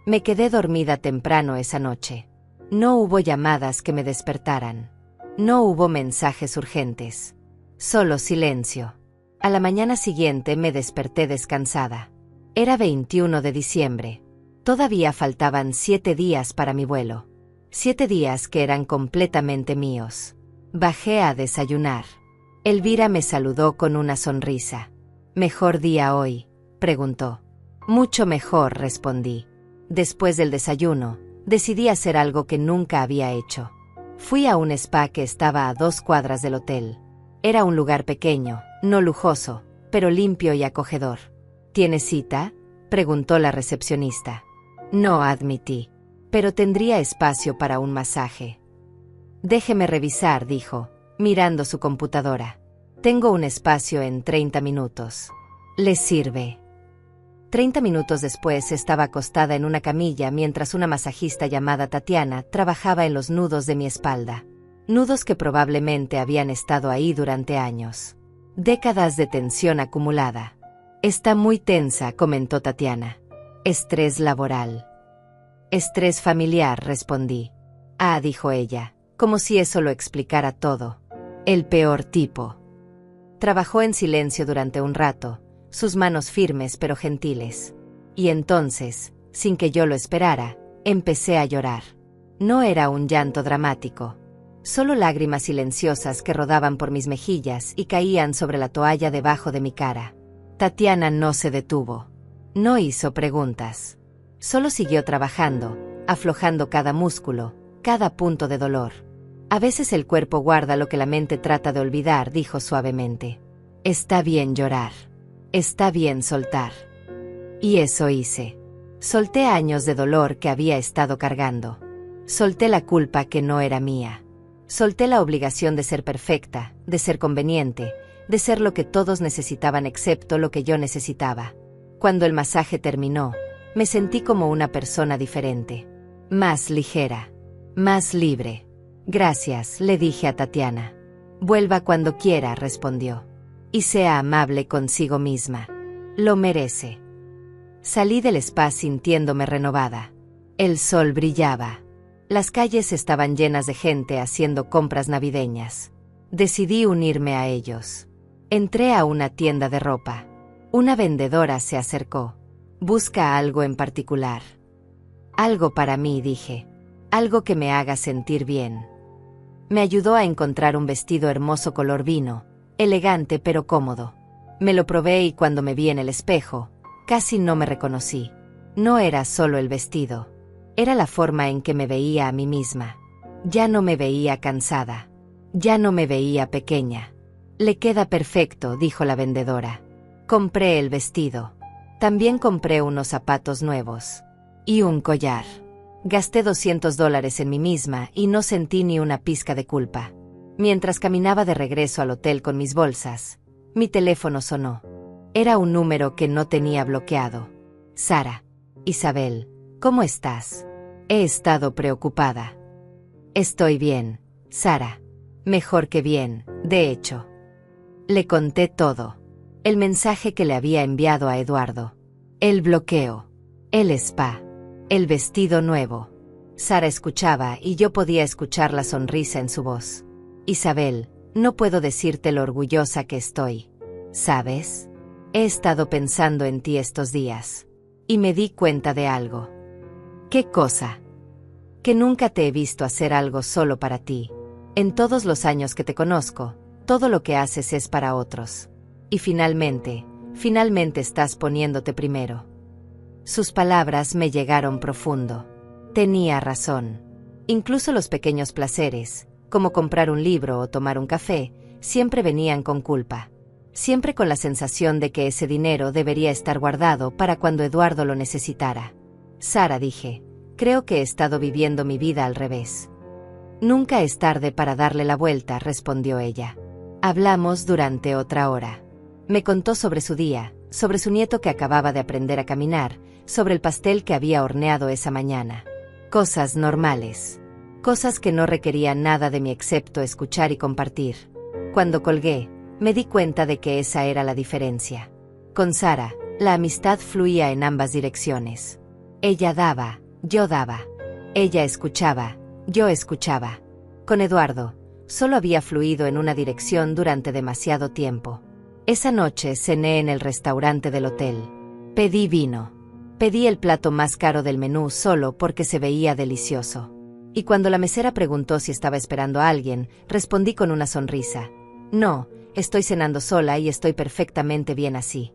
Me quedé dormida temprano esa noche. No hubo llamadas que me despertaran. No hubo mensajes urgentes. Solo silencio. A la mañana siguiente me desperté descansada. Era 21 de diciembre. Todavía faltaban 7 días para mi vuelo. 7 días que eran completamente míos. Bajé a desayunar. Elvira me saludó con una sonrisa. ¿Mejor día hoy?, preguntó. Mucho mejor, respondí. Después del desayuno, decidí hacer algo que nunca había hecho. Fui a un spa que estaba a 2 cuadras del hotel. Era un lugar pequeño, no lujoso, pero limpio y acogedor. ¿Tienes cita?, preguntó la recepcionista. No, admití. Pero tendría espacio para un masaje. Déjeme revisar, dijo, mirando su computadora. Tengo un espacio en 30 minutos. ¿Le sirve? 30 minutos después estaba acostada en una camilla mientras una masajista llamada Tatiana trabajaba en los nudos de mi espalda. Nudos que probablemente habían estado ahí durante años. Décadas de tensión acumulada. Está muy tensa, comentó Tatiana. Estrés laboral. Estrés familiar, respondí. Ah, dijo ella, como si eso lo explicara todo. El peor tipo. Trabajó en silencio durante un rato, sus manos firmes pero gentiles. Y entonces, sin que yo lo esperara, empecé a llorar. No era un llanto dramático. Solo lágrimas silenciosas que rodaban por mis mejillas y caían sobre la toalla debajo de mi cara. Tatiana no se detuvo. No hizo preguntas. Solo siguió trabajando, aflojando cada músculo, cada punto de dolor. A veces el cuerpo guarda lo que la mente trata de olvidar, dijo suavemente. Está bien llorar. Está bien soltar. Y eso hice. Solté años de dolor que había estado cargando. Solté la culpa que no era mía. Solté la obligación de ser perfecta, de ser conveniente, de ser lo que todos necesitaban excepto lo que yo necesitaba. Cuando el masaje terminó, me sentí como una persona diferente. Más ligera. Más libre. Gracias, le dije a Tatiana. Vuelva cuando quiera, respondió. Y sea amable consigo misma. Lo merece. Salí del spa sintiéndome renovada. El sol brillaba. Las calles estaban llenas de gente haciendo compras navideñas. Decidí unirme a ellos. Entré a una tienda de ropa. Una vendedora se acercó. ¿Busca algo en particular? Algo para mí, dije. Algo que me haga sentir bien. Me ayudó a encontrar un vestido hermoso color vino, elegante pero cómodo. Me lo probé y cuando me vi en el espejo, casi no me reconocí. No era solo el vestido. Era la forma en que me veía a mí misma. Ya no me veía cansada. Ya no me veía pequeña. Le queda perfecto, dijo la vendedora. Compré el vestido. También compré unos zapatos nuevos. Y un collar. Gasté $200 en mí misma y no sentí ni una pizca de culpa. Mientras caminaba de regreso al hotel con mis bolsas, mi teléfono sonó. Era un número que no tenía bloqueado. Sara. Isabel. ¿Cómo estás? He estado preocupada. Estoy bien, Sara. Mejor que bien, de hecho. Le conté todo. El mensaje que le había enviado a Eduardo. El bloqueo. El spa. El vestido nuevo. Sara escuchaba y yo podía escuchar la sonrisa en su voz. Isabel, no puedo decirte lo orgullosa que estoy. ¿Sabes? He estado pensando en ti estos días. Y me di cuenta de algo. ¿Qué cosa? Que nunca te he visto hacer algo solo para ti. En todos los años que te conozco, todo lo que haces es para otros. Y finalmente estás poniéndote primero. Sus palabras me llegaron profundo. Tenía razón. Incluso los pequeños placeres, como comprar un libro o tomar un café, siempre venían con culpa. Siempre con la sensación de que ese dinero debería estar guardado para cuando Eduardo lo necesitara. Sara, dije, creo que he estado viviendo mi vida al revés. Nunca es tarde para darle la vuelta, respondió ella. Hablamos durante otra hora. Me contó sobre su día, sobre su nieto que acababa de aprender a caminar, sobre el pastel que había horneado esa mañana. Cosas normales. Cosas que no requerían nada de mí excepto escuchar y compartir. Cuando colgué, me di cuenta de que esa era la diferencia. Con Sara, la amistad fluía en ambas direcciones. Ella daba, yo daba. Ella escuchaba, yo escuchaba. Con Eduardo, solo había fluido en una dirección durante demasiado tiempo. Esa noche cené en el restaurante del hotel. Pedí vino. Pedí el plato más caro del menú solo porque se veía delicioso. Y cuando la mesera preguntó si estaba esperando a alguien, respondí con una sonrisa. No, estoy cenando sola y estoy perfectamente bien así.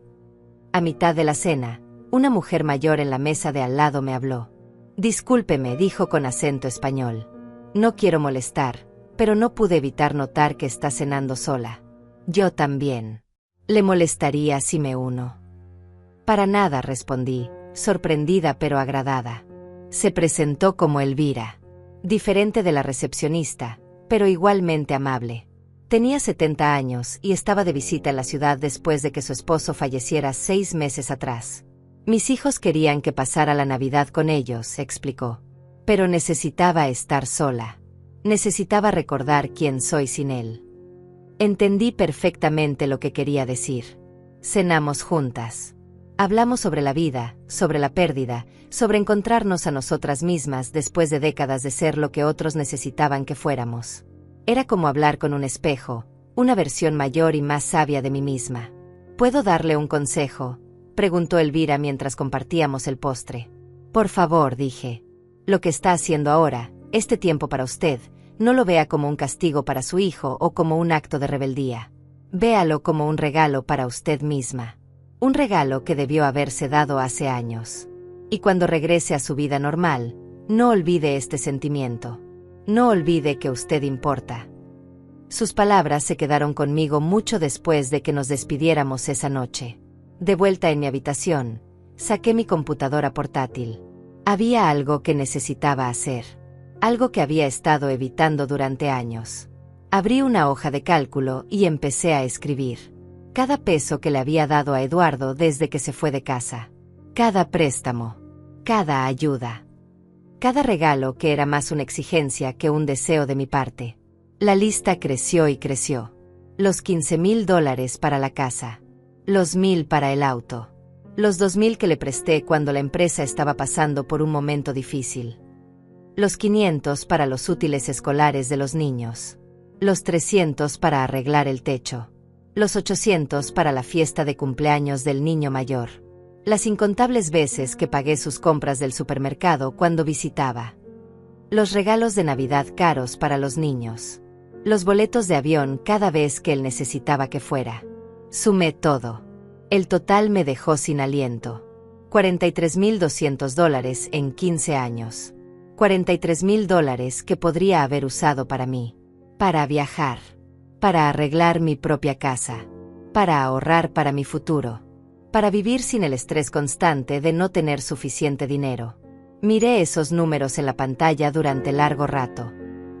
A mitad de la cena, una mujer mayor en la mesa de al lado me habló. Discúlpeme, dijo con acento español. No quiero molestar, pero no pude evitar notar que está cenando sola. Yo también. ¿Le molestaría si me uno? Para nada, respondí, sorprendida pero agradada. Se presentó como Elvira, diferente de la recepcionista, pero igualmente amable. Tenía 70 años y estaba de visita en la ciudad después de que su esposo falleciera 6 meses atrás. Mis hijos querían que pasara la Navidad con ellos, explicó. Pero necesitaba estar sola. Necesitaba recordar quién soy sin él. Entendí perfectamente lo que quería decir. Cenamos juntas. Hablamos sobre la vida, sobre la pérdida, sobre encontrarnos a nosotras mismas después de décadas de ser lo que otros necesitaban que fuéramos. Era como hablar con un espejo, una versión mayor y más sabia de mí misma. ¿Puedo darle un consejo?, preguntó Elvira mientras compartíamos el postre. Por favor, dije. Lo que está haciendo ahora, este tiempo para usted, no lo vea como un castigo para su hijo o como un acto de rebeldía. Véalo como un regalo para usted misma. Un regalo que debió haberse dado hace años. Y cuando regrese a su vida normal, no olvide este sentimiento. No olvide que usted importa. Sus palabras se quedaron conmigo mucho después de que nos despidiéramos esa noche. De vuelta en mi habitación, saqué mi computadora portátil. Había algo que necesitaba hacer. Algo que había estado evitando durante años. Abrí una hoja de cálculo y empecé a escribir. Cada peso que le había dado a Eduardo desde que se fue de casa. Cada préstamo. Cada ayuda. Cada regalo que era más una exigencia que un deseo de mi parte. La lista creció y creció. Los $15,000 para la casa. Los 1,000 para el auto. Los 2,000 que le presté cuando la empresa estaba pasando por un momento difícil. Los 500 para los útiles escolares de los niños. Los 300 para arreglar el techo. Los 800 para la fiesta de cumpleaños del niño mayor. Las incontables veces que pagué sus compras del supermercado cuando visitaba. Los regalos de Navidad caros para los niños. Los boletos de avión cada vez que él necesitaba que fuera. Sumé todo. El total me dejó sin aliento. $43,200 en 15 años. $43,000 que podría haber usado para mí. Para viajar. Para arreglar mi propia casa. Para ahorrar para mi futuro. Para vivir sin el estrés constante de no tener suficiente dinero. Miré esos números en la pantalla durante largo rato.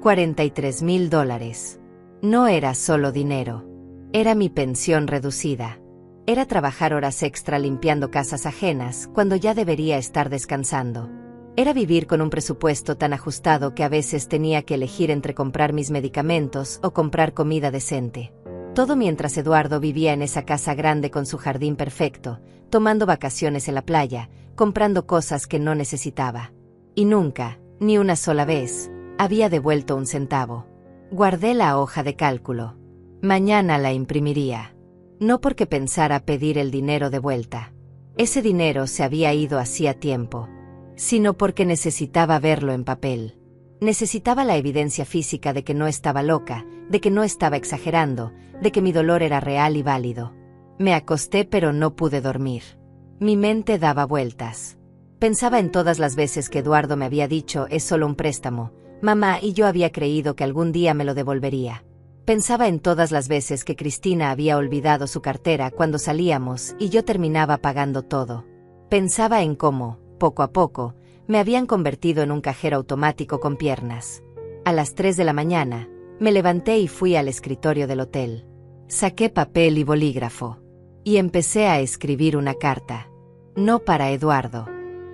$43,000. No era solo dinero. Era mi pensión reducida. Era trabajar horas extra limpiando casas ajenas cuando ya debería estar descansando. Era vivir con un presupuesto tan ajustado que a veces tenía que elegir entre comprar mis medicamentos o comprar comida decente. Todo mientras Eduardo vivía en esa casa grande con su jardín perfecto, tomando vacaciones en la playa, comprando cosas que no necesitaba. Y nunca, ni una sola vez, había devuelto un centavo. Guardé la hoja de cálculo. Mañana la imprimiría. No porque pensara pedir el dinero de vuelta. Ese dinero se había ido hacía tiempo. Sino porque necesitaba verlo en papel. Necesitaba la evidencia física de que no estaba loca, de que no estaba exagerando, de que mi dolor era real y válido. Me acosté pero no pude dormir. Mi mente daba vueltas. Pensaba en todas las veces que Eduardo me había dicho es solo un préstamo, mamá, y yo había creído que algún día me lo devolvería. Pensaba en todas las veces que Cristina había olvidado su cartera cuando salíamos y yo terminaba pagando todo. Pensaba en cómo, poco a poco, me habían convertido en un cajero automático con piernas. A las 3 de la mañana, me levanté y fui al escritorio del hotel. Saqué papel y bolígrafo. Y empecé a escribir una carta. No para Eduardo.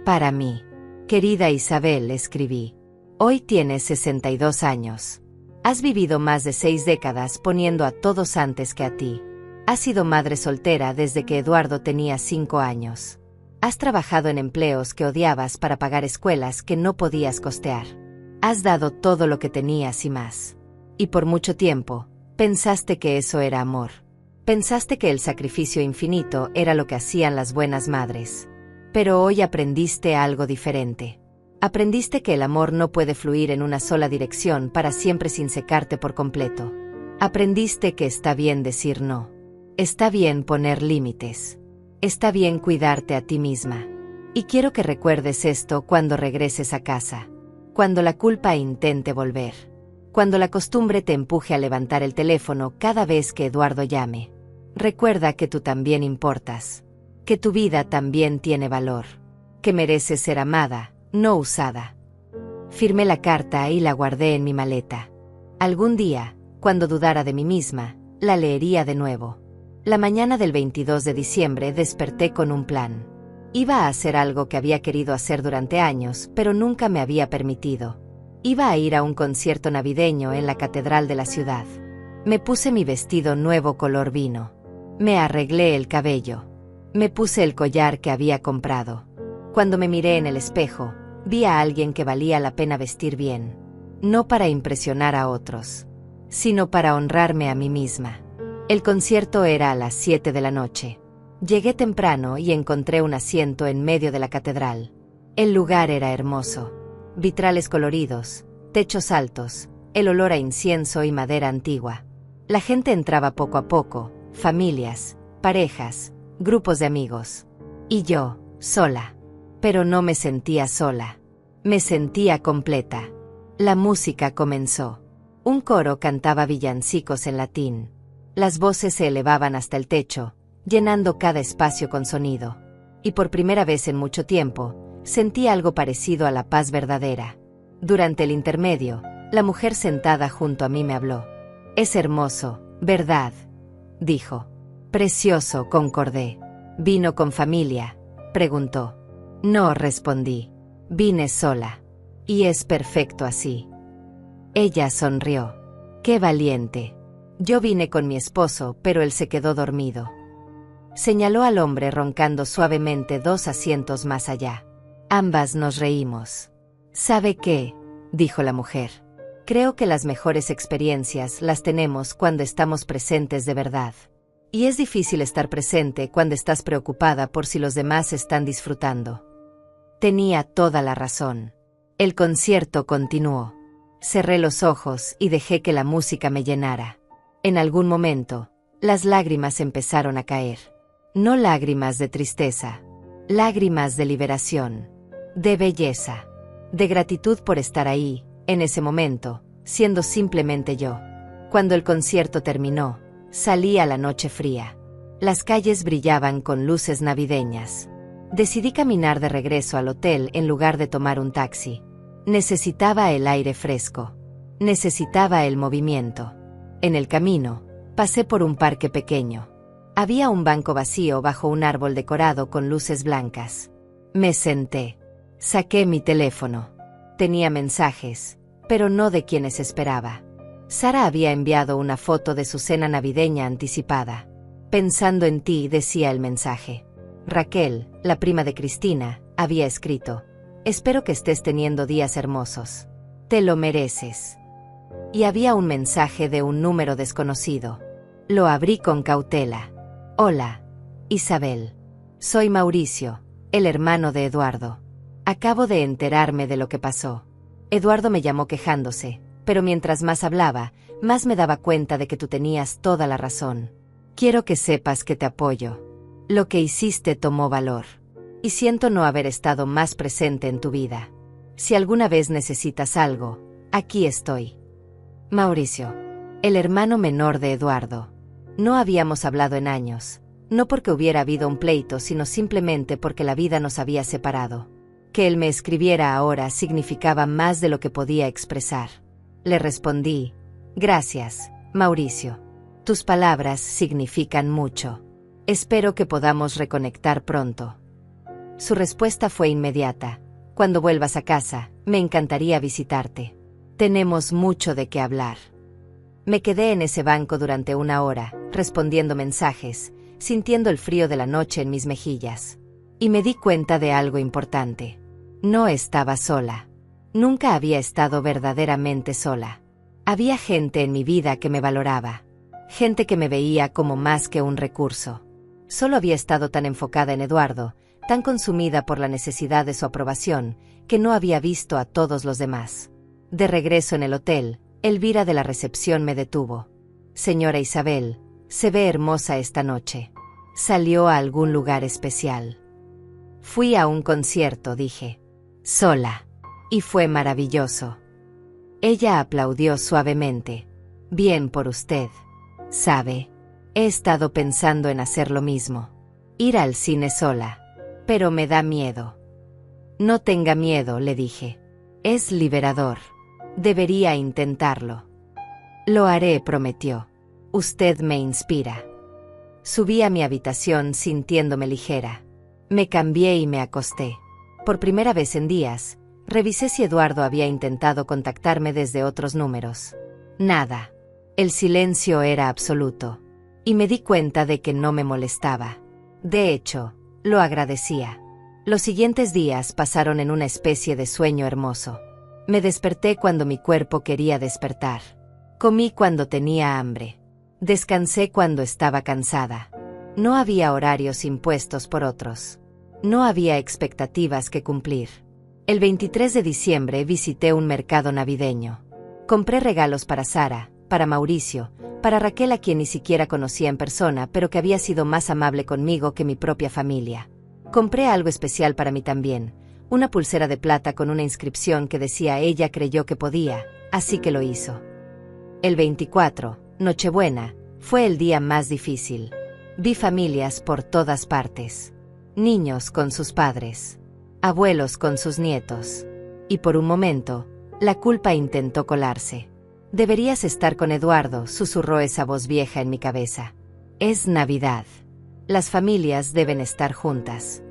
Para mí. Querida Isabel, escribí. Hoy tienes 62 años. Has vivido más de 6 décadas poniendo a todos antes que a ti. Has sido madre soltera desde que Eduardo tenía 5 años. Has trabajado en empleos que odiabas para pagar escuelas que no podías costear. Has dado todo lo que tenías y más. Y por mucho tiempo, pensaste que eso era amor. Pensaste que el sacrificio infinito era lo que hacían las buenas madres. Pero hoy aprendiste algo diferente. Aprendiste que el amor no puede fluir en una sola dirección para siempre sin secarte por completo. Aprendiste que está bien decir no. Está bien poner límites. Está bien cuidarte a ti misma. Y quiero que recuerdes esto cuando regreses a casa. Cuando la culpa intente volver. Cuando la costumbre te empuje a levantar el teléfono cada vez que Eduardo llame. Recuerda que tú también importas. Que tu vida también tiene valor. Que mereces ser amada, no usada. Firmé la carta y la guardé en mi maleta. Algún día, cuando dudara de mí misma, la leería de nuevo. La mañana del 22 de diciembre desperté con un plan. Iba a hacer algo que había querido hacer durante años, pero nunca me había permitido. Iba a ir a un concierto navideño en la catedral de la ciudad. Me puse mi vestido nuevo color vino. Me arreglé el cabello. Me puse el collar que había comprado. Cuando me miré en el espejo, vi a alguien que valía la pena vestir bien. No para impresionar a otros, sino para honrarme a mí misma. El concierto era a las 7 de la noche. Llegué temprano y encontré un asiento en medio de la catedral. El lugar era hermoso. Vitrales coloridos, techos altos, el olor a incienso y madera antigua. La gente entraba poco a poco, familias, parejas, grupos de amigos. Y yo, sola. Pero no me sentía sola. Me sentía completa. La música comenzó. Un coro cantaba villancicos en latín. Las voces se elevaban hasta el techo, llenando cada espacio con sonido. Y por primera vez en mucho tiempo, sentí algo parecido a la paz verdadera. Durante el intermedio, la mujer sentada junto a mí me habló. «Es hermoso, ¿verdad?», dijo. «Precioso», concordé. «¿Vino con familia?», preguntó. «No», respondí. «Vine sola. Y es perfecto así». Ella sonrió. «Qué valiente». Yo vine con mi esposo, pero él se quedó dormido. Señaló al hombre roncando suavemente 2 asientos más allá. Ambas nos reímos. «¿Sabe qué?», dijo la mujer. «Creo que las mejores experiencias las tenemos cuando estamos presentes de verdad. Y es difícil estar presente cuando estás preocupada por si los demás están disfrutando». Tenía toda la razón. El concierto continuó. Cerré los ojos y dejé que la música me llenara. En algún momento, las lágrimas empezaron a caer. No lágrimas de tristeza, lágrimas de liberación, de belleza, de gratitud por estar ahí, en ese momento, siendo simplemente yo. Cuando el concierto terminó, salí a la noche fría. Las calles brillaban con luces navideñas. Decidí caminar de regreso al hotel en lugar de tomar un taxi. Necesitaba el aire fresco. Necesitaba el movimiento. En el camino, pasé por un parque pequeño. Había un banco vacío bajo un árbol decorado con luces blancas. Me senté. Saqué mi teléfono. Tenía mensajes, pero no de quienes esperaba. Sara había enviado una foto de su cena navideña anticipada. «Pensando en ti», decía el mensaje. Raquel, la prima de Cristina, había escrito: «Espero que estés teniendo días hermosos. Te lo mereces». Y había un mensaje de un número desconocido. Lo abrí con cautela. «Hola, Isabel. Soy Mauricio, el hermano de Eduardo. Acabo de enterarme de lo que pasó». Eduardo me llamó quejándose, pero mientras más hablaba, más me daba cuenta de que tú tenías toda la razón. «Quiero que sepas que te apoyo. Lo que hiciste tomó valor. Y siento no haber estado más presente en tu vida. Si alguna vez necesitas algo, aquí estoy». Mauricio, el hermano menor de Eduardo. No habíamos hablado en años, no porque hubiera habido un pleito, sino simplemente porque la vida nos había separado. Que él me escribiera ahora significaba más de lo que podía expresar. Le respondí: «Gracias, Mauricio. Tus palabras significan mucho. Espero que podamos reconectar pronto». Su respuesta fue inmediata: «Cuando vuelvas a casa, me encantaría visitarte. Tenemos mucho de qué hablar». Me quedé en ese banco durante 1 hora, respondiendo mensajes, sintiendo el frío de la noche en mis mejillas. Y me di cuenta de algo importante. No estaba sola. Nunca había estado verdaderamente sola. Había gente en mi vida que me valoraba. Gente que me veía como más que un recurso. Solo había estado tan enfocada en Eduardo, tan consumida por la necesidad de su aprobación, que no había visto a todos los demás. De regreso en el hotel, Elvira de la recepción me detuvo. «Señora Isabel, se ve hermosa esta noche. ¿Salió a algún lugar especial?». «Fui a un concierto», dije. «Sola. Y fue maravilloso». Ella aplaudió suavemente. «Bien por usted. ¿Sabe? He estado pensando en hacer lo mismo. Ir al cine sola. Pero me da miedo». No tenga miedo, le dije. Es liberador. Debería intentarlo. Lo haré, prometió. Usted me inspira. Subí a mi habitación sintiéndome ligera. Me cambié y me acosté. Por primera vez en días, revisé si Eduardo había intentado contactarme desde otros números. Nada. El silencio era absoluto. Y me di cuenta de que no me molestaba. De hecho, lo agradecía. Los siguientes días pasaron en una especie de sueño hermoso. Me desperté cuando mi cuerpo quería despertar. Comí cuando tenía hambre. Descansé cuando estaba cansada. No había horarios impuestos por otros. No había expectativas que cumplir. El 23 de diciembre visité un mercado navideño. Compré regalos para Sara, para Mauricio, para Raquel, a quien ni siquiera conocía en persona, pero que había sido más amable conmigo que mi propia familia. Compré algo especial para mí también, una pulsera de plata con una inscripción que decía ella creyó que podía, así que lo hizo. El 24, Nochebuena, fue el día más difícil. Vi familias por todas partes. Niños con sus padres. Abuelos con sus nietos. Y por un momento, la culpa intentó colarse. Deberías estar con Eduardo, susurró esa voz vieja en mi cabeza. Es Navidad. Las familias deben estar juntas.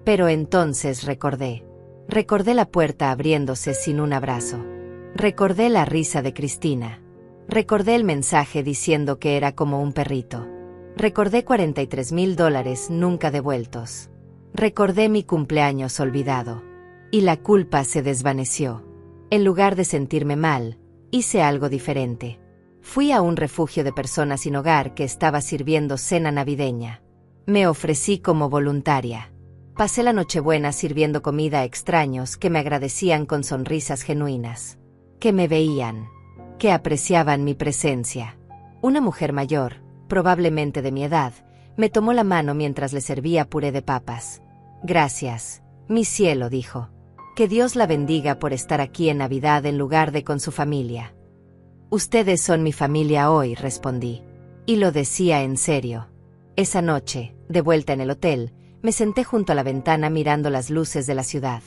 Pero entonces recordé. Recordé la puerta abriéndose sin un abrazo. Recordé la risa de Cristina. Recordé el mensaje diciendo que era como un perrito. Recordé $43,000 nunca devueltos. Recordé mi cumpleaños olvidado. Y la culpa se desvaneció. En lugar de sentirme mal, hice algo diferente. Fui a un refugio de personas sin hogar que estaba sirviendo cena navideña. Me ofrecí como voluntaria. Pasé la Nochebuena sirviendo comida a extraños que me agradecían con sonrisas genuinas. Que me veían. Que apreciaban mi presencia. Una mujer mayor, probablemente de mi edad, me tomó la mano mientras le servía puré de papas. Gracias, mi cielo, dijo. Que Dios la bendiga por estar aquí en Navidad en lugar de con su familia. Ustedes son mi familia hoy, respondí. Y lo decía en serio. Esa noche, de vuelta en el hotel, me senté junto a la ventana mirando las luces de la ciudad.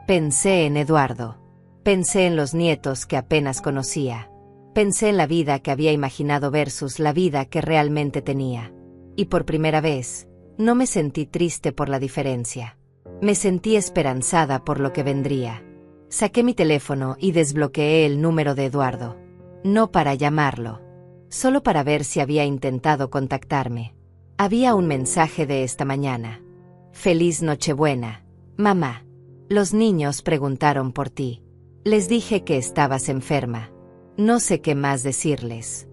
Pensé en Eduardo. Pensé en los nietos que apenas conocía. Pensé en la vida que había imaginado versus la vida que realmente tenía. Y por primera vez, no me sentí triste por la diferencia. Me sentí esperanzada por lo que vendría. Saqué mi teléfono y desbloqueé el número de Eduardo. No para llamarlo, solo para ver si había intentado contactarme. Había un mensaje de esta mañana. Feliz Nochebuena, mamá. Los niños preguntaron por ti. Les dije que estabas enferma. No sé qué más decirles.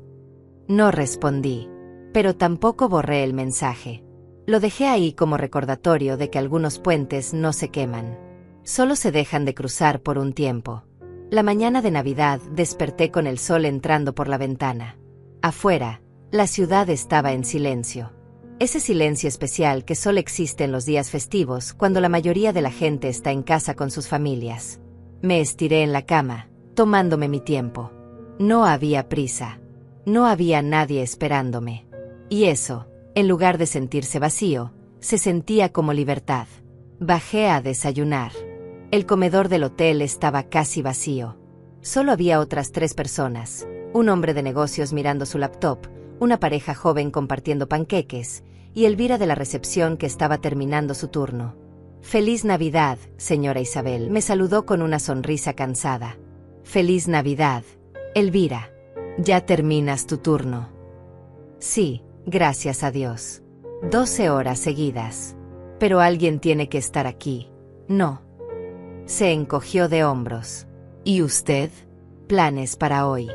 No respondí, pero tampoco borré el mensaje. Lo dejé ahí como recordatorio de que algunos puentes no se queman. Solo se dejan de cruzar por un tiempo. La mañana de Navidad desperté con el sol entrando por la ventana. Afuera, la ciudad estaba en silencio. Ese silencio especial que solo existe en los días festivos cuando la mayoría de la gente está en casa con sus familias. Me estiré en la cama, tomándome mi tiempo. No había prisa. No había nadie esperándome. Y eso, en lugar de sentirse vacío, se sentía como libertad. Bajé a desayunar. El comedor del hotel estaba casi vacío. Solo había otras 3 personas, un hombre de negocios mirando su laptop, una pareja joven compartiendo panqueques, y Elvira de la recepción que estaba terminando su turno. Feliz Navidad, señora Isabel, me saludó con una sonrisa cansada. Feliz Navidad, Elvira. ¿Ya terminas tu turno? Sí, gracias a Dios. 12 horas seguidas. Pero alguien tiene que estar aquí. No. Se encogió de hombros. ¿Y usted? Planes para hoy.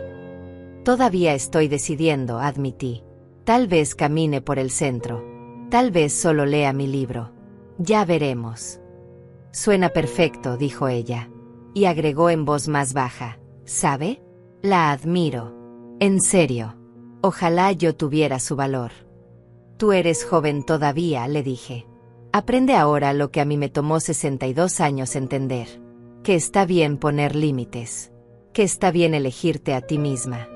Todavía estoy decidiendo, admití. Tal vez camine por el centro. Tal vez solo lea mi libro. Ya veremos. Suena perfecto, dijo ella. Y agregó en voz más baja. ¿Sabe? La admiro. En serio. Ojalá yo tuviera su valor. Tú eres joven todavía, le dije. Aprende ahora lo que a mí me tomó 62 años entender. Que está bien poner límites. Que está bien elegirte a ti misma.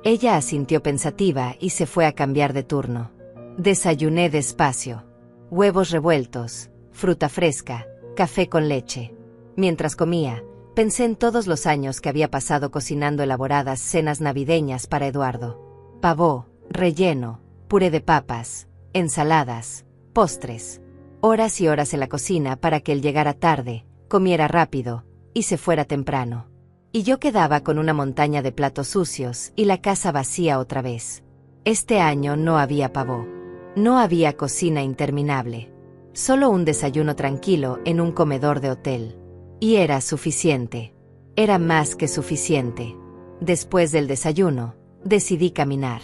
Ella asintió pensativa y se fue a cambiar de turno. Desayuné despacio. Huevos revueltos, fruta fresca, café con leche. Mientras comía, pensé en todos los años que había pasado cocinando elaboradas cenas navideñas para Eduardo. Pavó, relleno, puré de papas, ensaladas, postres. Horas y horas en la cocina para que él llegara tarde, comiera rápido y se fuera temprano. Y yo quedaba con una montaña de platos sucios y la casa vacía otra vez. Este año no había pavó. No había cocina interminable. Solo un desayuno tranquilo en un comedor de hotel. Y era suficiente. Era más que suficiente. Después del desayuno, decidí caminar.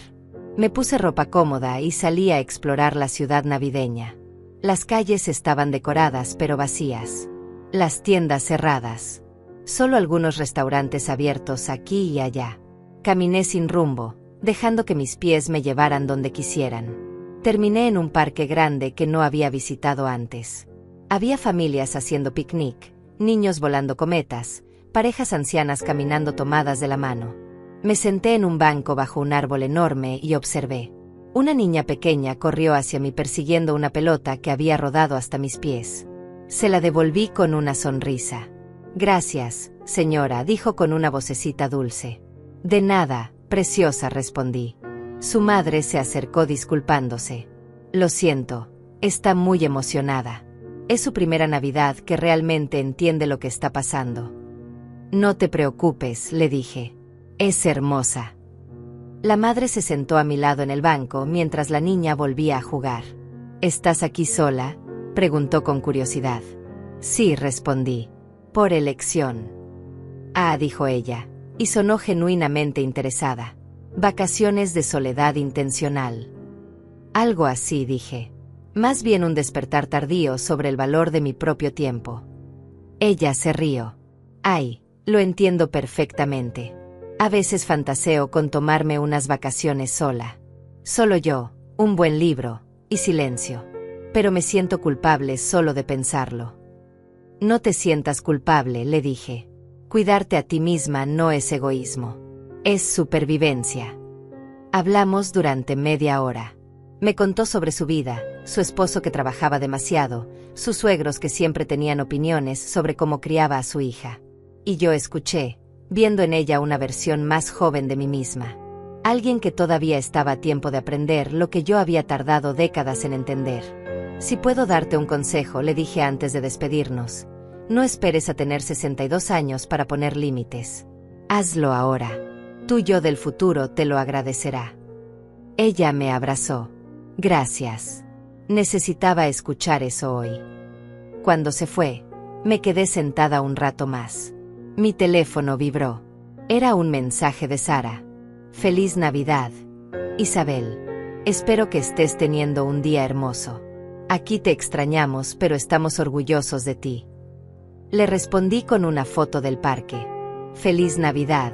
Me puse ropa cómoda y salí a explorar la ciudad navideña. Las calles estaban decoradas pero vacías. Las tiendas cerradas. Solo algunos restaurantes abiertos aquí y allá. Caminé sin rumbo, dejando que mis pies me llevaran donde quisieran. Terminé en un parque grande que no había visitado antes. Había familias haciendo picnic, niños volando cometas, parejas ancianas caminando tomadas de la mano. Me senté en un banco bajo un árbol enorme y observé. Una niña pequeña corrió hacia mí persiguiendo una pelota que había rodado hasta mis pies. Se la devolví con una sonrisa. «Gracias, señora», dijo con una vocecita dulce. «De nada, preciosa», respondí. Su madre se acercó disculpándose. «Lo siento, está muy emocionada. Es su primera Navidad que realmente entiende lo que está pasando». «No te preocupes», le dije. «Es hermosa». La madre se sentó a mi lado en el banco mientras la niña volvía a jugar. «¿Estás aquí sola?», preguntó con curiosidad. «Sí», respondí. «Por elección». «Ah», dijo ella, y sonó genuinamente interesada. «Vacaciones de soledad intencional». «Algo así», dije. «Más bien un despertar tardío sobre el valor de mi propio tiempo». Ella se rió. «Ay, lo entiendo perfectamente. A veces fantaseo con tomarme unas vacaciones sola. Solo yo, un buen libro, y silencio. Pero me siento culpable solo de pensarlo». «No te sientas culpable», le dije. «Cuidarte a ti misma no es egoísmo. Es supervivencia». Hablamos durante media hora. Me contó sobre su vida, su esposo que trabajaba demasiado, sus suegros que siempre tenían opiniones sobre cómo criaba a su hija. Y yo escuché, viendo en ella una versión más joven de mí misma. Alguien que todavía estaba a tiempo de aprender lo que yo había tardado décadas en entender. «Si puedo darte un consejo», le dije antes de despedirnos, «no esperes a tener 62 años para poner límites. Hazlo ahora. Tu yo del futuro te lo agradecerá». Ella me abrazó. «Gracias. Necesitaba escuchar eso hoy». Cuando se fue, me quedé sentada un rato más. Mi teléfono vibró. Era un mensaje de Sara. «Feliz Navidad, Isabel. Espero que estés teniendo un día hermoso. Aquí te extrañamos, pero estamos orgullosos de ti». Le respondí con una foto del parque. «Feliz Navidad,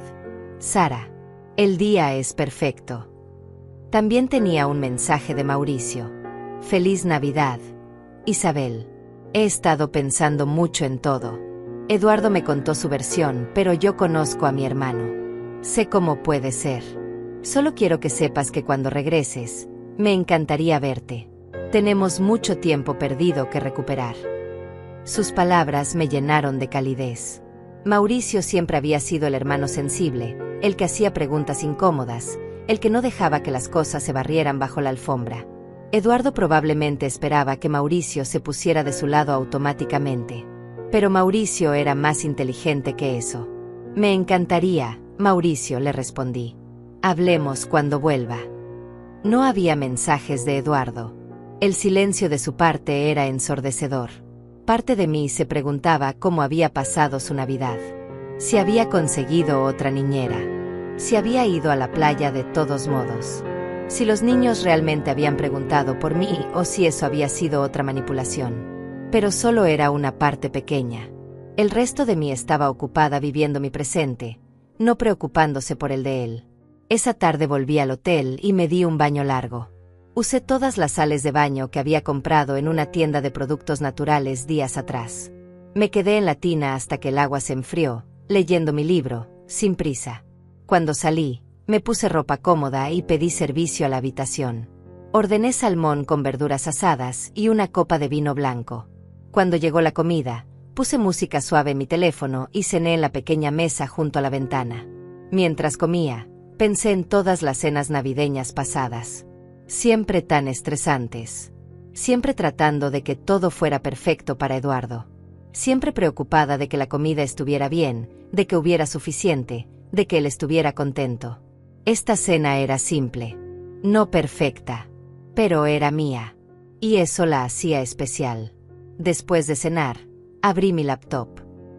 Sara. El día es perfecto». También tenía un mensaje de Mauricio. «Feliz Navidad, Isabel. He estado pensando mucho en todo. Eduardo me contó su versión, pero yo conozco a mi hermano. Sé cómo puede ser. Solo quiero que sepas que cuando regreses, me encantaría verte. Tenemos mucho tiempo perdido que recuperar». Sus palabras me llenaron de calidez. Mauricio siempre había sido el hermano sensible, el que hacía preguntas incómodas, el que no dejaba que las cosas se barrieran bajo la alfombra. Eduardo probablemente esperaba que Mauricio se pusiera de su lado automáticamente. Pero Mauricio era más inteligente que eso. «Me encantaría, Mauricio», le respondí. «Hablemos cuando vuelva». No había mensajes de Eduardo. El silencio de su parte era ensordecedor. Parte de mí se preguntaba cómo había pasado su Navidad. Si había conseguido otra niñera. Si había ido a la playa de todos modos. Si los niños realmente habían preguntado por mí o si eso había sido otra manipulación. Pero solo era una parte pequeña. El resto de mí estaba ocupada viviendo mi presente, no preocupándose por el de él. Esa tarde volví al hotel y me di un baño largo. Usé todas las sales de baño que había comprado en una tienda de productos naturales días atrás. Me quedé en la tina hasta que el agua se enfrió, leyendo mi libro, sin prisa. Cuando salí, me puse ropa cómoda y pedí servicio a la habitación. Ordené salmón con verduras asadas y una copa de vino blanco. Cuando llegó la comida, puse música suave en mi teléfono y cené en la pequeña mesa junto a la ventana. Mientras comía, pensé en todas las cenas navideñas pasadas. Siempre tan estresantes. Siempre tratando de que todo fuera perfecto para Eduardo. Siempre preocupada de que la comida estuviera bien, de que hubiera suficiente, de que él estuviera contento. Esta cena era simple. No perfecta. Pero era mía. Y eso la hacía especial. Después de cenar, abrí mi laptop.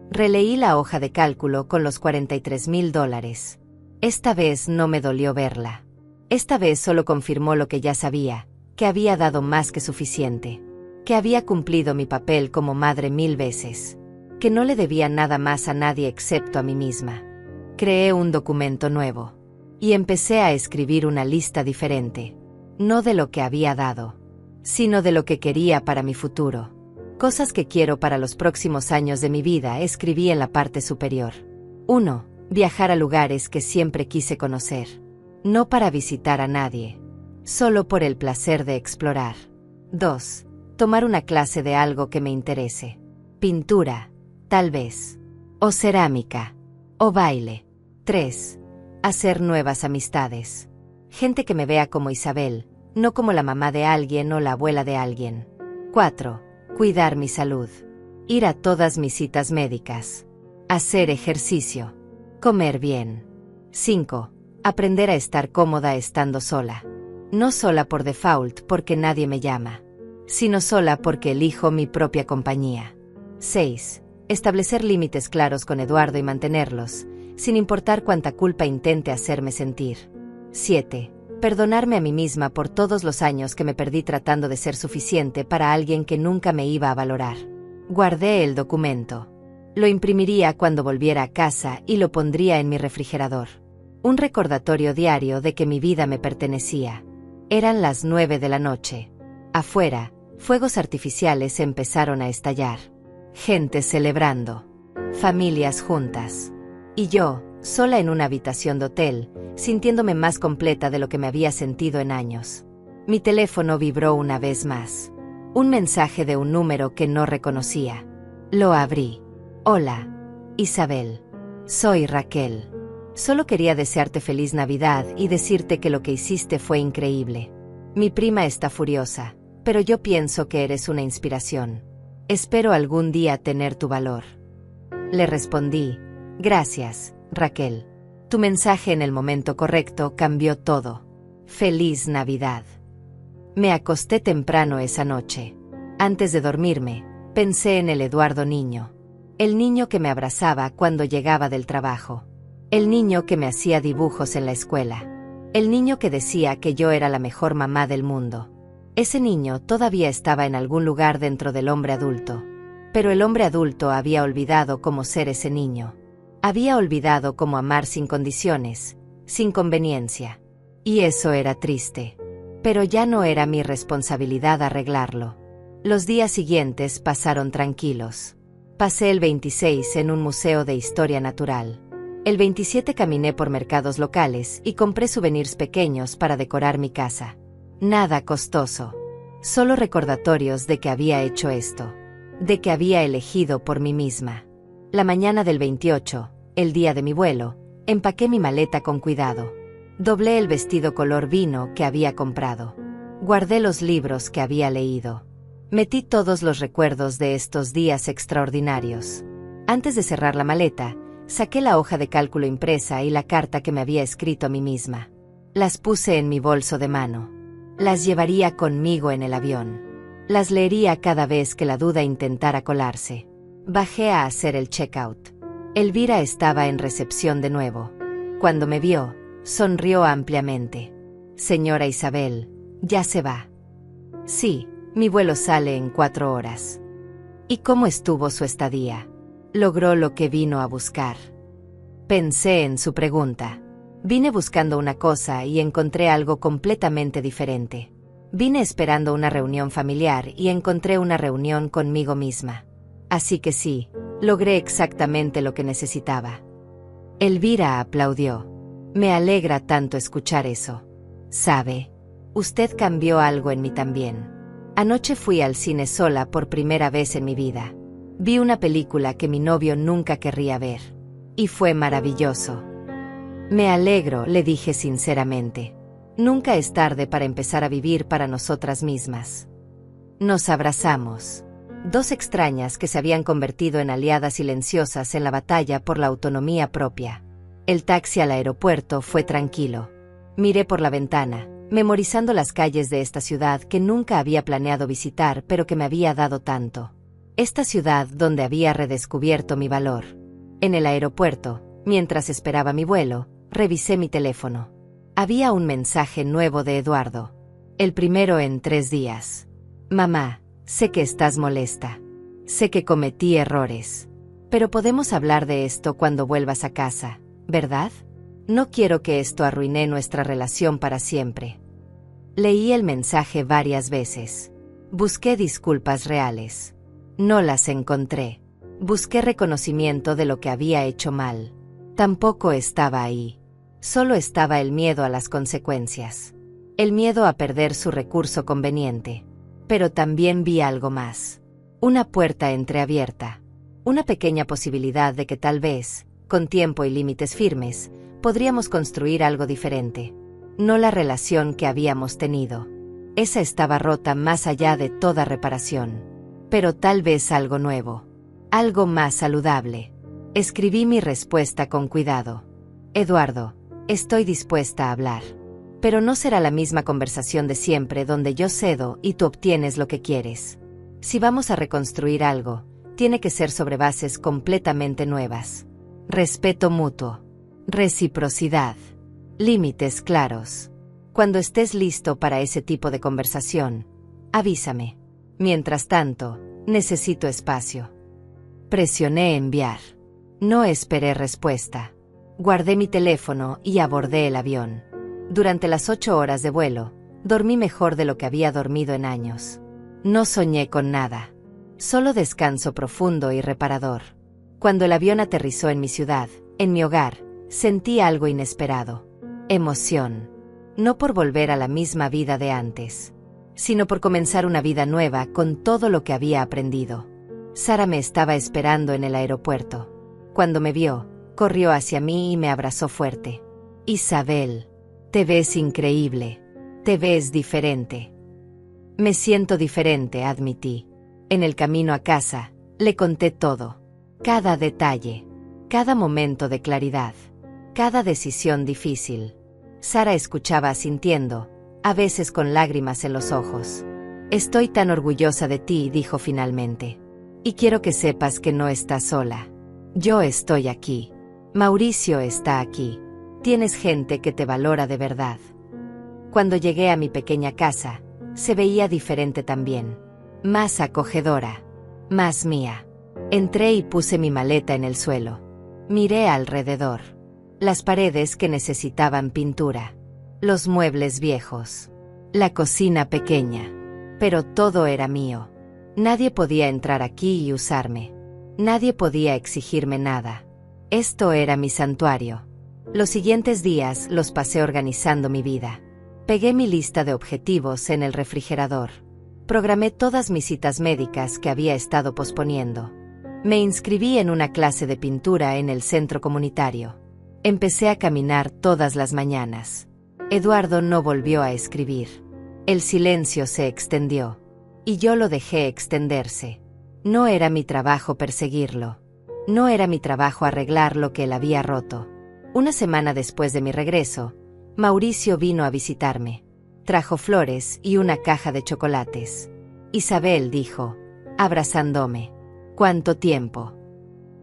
Releí la hoja de cálculo con los $43,000. Esta vez no me dolió verla. Esta vez solo confirmó lo que ya sabía, que había dado más que suficiente. Que había cumplido mi papel como madre 1000 veces. Que no le debía nada más a nadie excepto a mí misma. Creé un documento nuevo. Y empecé a escribir una lista diferente. No de lo que había dado, sino de lo que quería para mi futuro. Cosas que quiero para los próximos años de mi vida escribí en la parte superior. 1. Viajar a lugares que siempre quise conocer. No para visitar a nadie. Solo por el placer de explorar. 2. Tomar una clase de algo que me interese. Pintura, tal vez. O cerámica. O baile. 3. Hacer nuevas amistades. Gente que me vea como Isabel, no como la mamá de alguien o la abuela de alguien. 4. Cuidar mi salud. Ir a todas mis citas médicas. Hacer ejercicio. Comer bien. 5. Aprender a estar cómoda estando sola. No sola por default porque nadie me llama, sino sola porque elijo mi propia compañía. 6. Establecer límites claros con Eduardo y mantenerlos, sin importar cuánta culpa intente hacerme sentir. 7. Perdonarme a mí misma por todos los años que me perdí tratando de ser suficiente para alguien que nunca me iba a valorar. Guardé el documento. Lo imprimiría cuando volviera a casa y lo pondría en mi refrigerador. Un recordatorio diario de que mi vida me pertenecía. Eran las 9 de la noche. Afuera, fuegos artificiales empezaron a estallar. Gente celebrando. Familias juntas. Y yo, sola en una habitación de hotel, sintiéndome más completa de lo que me había sentido en años. Mi teléfono vibró una vez más. Un mensaje de un número que no reconocía. Lo abrí. Hola, Isabel. Soy Raquel. Solo quería desearte feliz Navidad y decirte que lo que hiciste fue increíble. Mi prima está furiosa, pero yo pienso que eres una inspiración. Espero algún día tener tu valor. Le respondí, gracias, Raquel. Tu mensaje en el momento correcto cambió todo. Feliz Navidad. Me acosté temprano esa noche. Antes de dormirme, pensé en el Eduardo niño. El niño que me abrazaba cuando llegaba del trabajo. El niño que me hacía dibujos en la escuela. El niño que decía que yo era la mejor mamá del mundo. Ese niño todavía estaba en algún lugar dentro del hombre adulto. Pero el hombre adulto había olvidado cómo ser ese niño. Había olvidado cómo amar sin condiciones, sin conveniencia. Y eso era triste. Pero ya no era mi responsabilidad arreglarlo. Los días siguientes pasaron tranquilos. Pasé el 26 en un museo de historia natural. El 27 caminé por mercados locales y compré souvenirs pequeños para decorar mi casa. Nada costoso. Solo recordatorios de que había hecho esto. De que había elegido por mí misma. La mañana del 28, el día de mi vuelo, empaqué mi maleta con cuidado. Doblé el vestido color vino que había comprado. Guardé los libros que había leído. Metí todos los recuerdos de estos días extraordinarios. Antes de cerrar la maleta, saqué la hoja de cálculo impresa y la carta que me había escrito a mí misma. Las puse en mi bolso de mano. Las llevaría conmigo en el avión. Las leería cada vez que la duda intentara colarse. Bajé a hacer el checkout. Elvira estaba en recepción de nuevo. Cuando me vio, sonrió ampliamente. Señora Isabel, ¿ya se va? Sí, mi vuelo sale en 4 horas. ¿Y cómo estuvo su estadía? ¿Logró lo que vino a buscar? Pensé en su pregunta. Vine buscando una cosa y encontré algo completamente diferente. Vine esperando una reunión familiar y encontré una reunión conmigo misma. Así que sí, logré exactamente lo que necesitaba. Elvira aplaudió. Me alegra tanto escuchar eso. ¿Sabe? Usted cambió algo en mí también. Anoche fui al cine sola por primera vez en mi vida. Vi una película que mi novio nunca querría ver. Y fue maravilloso. Me alegro, le dije sinceramente. Nunca es tarde para empezar a vivir para nosotras mismas. Nos abrazamos. Dos extrañas que se habían convertido en aliadas silenciosas en la batalla por la autonomía propia. El taxi al aeropuerto fue tranquilo. Miré por la ventana, memorizando las calles de esta ciudad que nunca había planeado visitar pero que me había dado tanto. Esta ciudad donde había redescubierto mi valor. En el aeropuerto, mientras esperaba mi vuelo, revisé mi teléfono. Había un mensaje nuevo de Eduardo. El primero en 3 días. Mamá, sé que estás molesta. Sé que cometí errores. Pero podemos hablar de esto cuando vuelvas a casa, ¿verdad? No quiero que esto arruine nuestra relación para siempre. Leí el mensaje varias veces. Busqué disculpas reales. No las encontré. Busqué reconocimiento de lo que había hecho mal. Tampoco estaba ahí. Solo estaba el miedo a las consecuencias. El miedo a perder su recurso conveniente. Pero también vi algo más. Una puerta entreabierta. Una pequeña posibilidad de que tal vez, con tiempo y límites firmes, podríamos construir algo diferente. No la relación que habíamos tenido. Esa estaba rota más allá de toda reparación. Pero tal vez algo nuevo. Algo más saludable. Escribí mi respuesta con cuidado. Eduardo, estoy dispuesta a hablar. Pero no será la misma conversación de siempre donde yo cedo y tú obtienes lo que quieres. Si vamos a reconstruir algo, tiene que ser sobre bases completamente nuevas. Respeto mutuo. Reciprocidad. Límites claros. Cuando estés listo para ese tipo de conversación, avísame. Mientras tanto, necesito espacio. Presioné enviar. No esperé respuesta. Guardé mi teléfono y abordé el avión. Durante las 8 horas de vuelo, dormí mejor de lo que había dormido en años. No soñé con nada. Solo descanso profundo y reparador. Cuando el avión aterrizó en mi ciudad, en mi hogar, sentí algo inesperado. Emoción. No por volver a la misma vida de antes, sino por comenzar una vida nueva con todo lo que había aprendido. Sara me estaba esperando en el aeropuerto. Cuando me vio, corrió hacia mí y me abrazó fuerte. Isabel, te ves increíble. Te ves diferente. Me siento diferente, admití. En el camino a casa, le conté todo. Cada detalle. Cada momento de claridad. Cada decisión difícil. Sara escuchaba asintiendo, a veces con lágrimas en los ojos. Estoy tan orgullosa de ti, dijo finalmente. Y quiero que sepas que no estás sola. Yo estoy aquí. Mauricio está aquí. Tienes gente que te valora de verdad. Cuando llegué a mi pequeña casa, se veía diferente también. Más acogedora. Más mía. Entré y puse mi maleta en el suelo. Miré alrededor. Las paredes que necesitaban pintura. Los muebles viejos. La cocina pequeña. Pero todo era mío. Nadie podía entrar aquí y usarme. Nadie podía exigirme nada. Esto era mi santuario. Los siguientes días los pasé organizando mi vida. Pegué mi lista de objetivos en el refrigerador. Programé todas mis citas médicas que había estado posponiendo. Me inscribí en una clase de pintura en el centro comunitario. Empecé a caminar todas las mañanas. Eduardo no volvió a escribir. El silencio se extendió. Y yo lo dejé extenderse. No era mi trabajo perseguirlo. No era mi trabajo arreglar lo que él había roto. Una semana después de mi regreso, Mauricio vino a visitarme. Trajo flores y una caja de chocolates. Isabel, dijo, abrazándome. ¿Cuánto tiempo?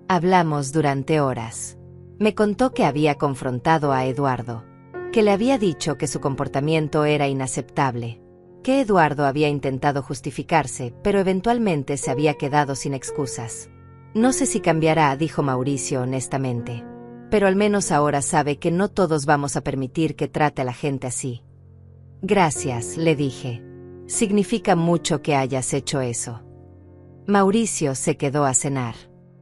Hablamos durante horas. Me contó que había confrontado a Eduardo, que le había dicho que su comportamiento era inaceptable, que Eduardo había intentado justificarse, pero eventualmente se había quedado sin excusas. No sé si cambiará, dijo Mauricio honestamente, pero al menos ahora sabe que no todos vamos a permitir que trate a la gente así. Gracias, le dije. Significa mucho que hayas hecho eso. Mauricio se quedó a cenar.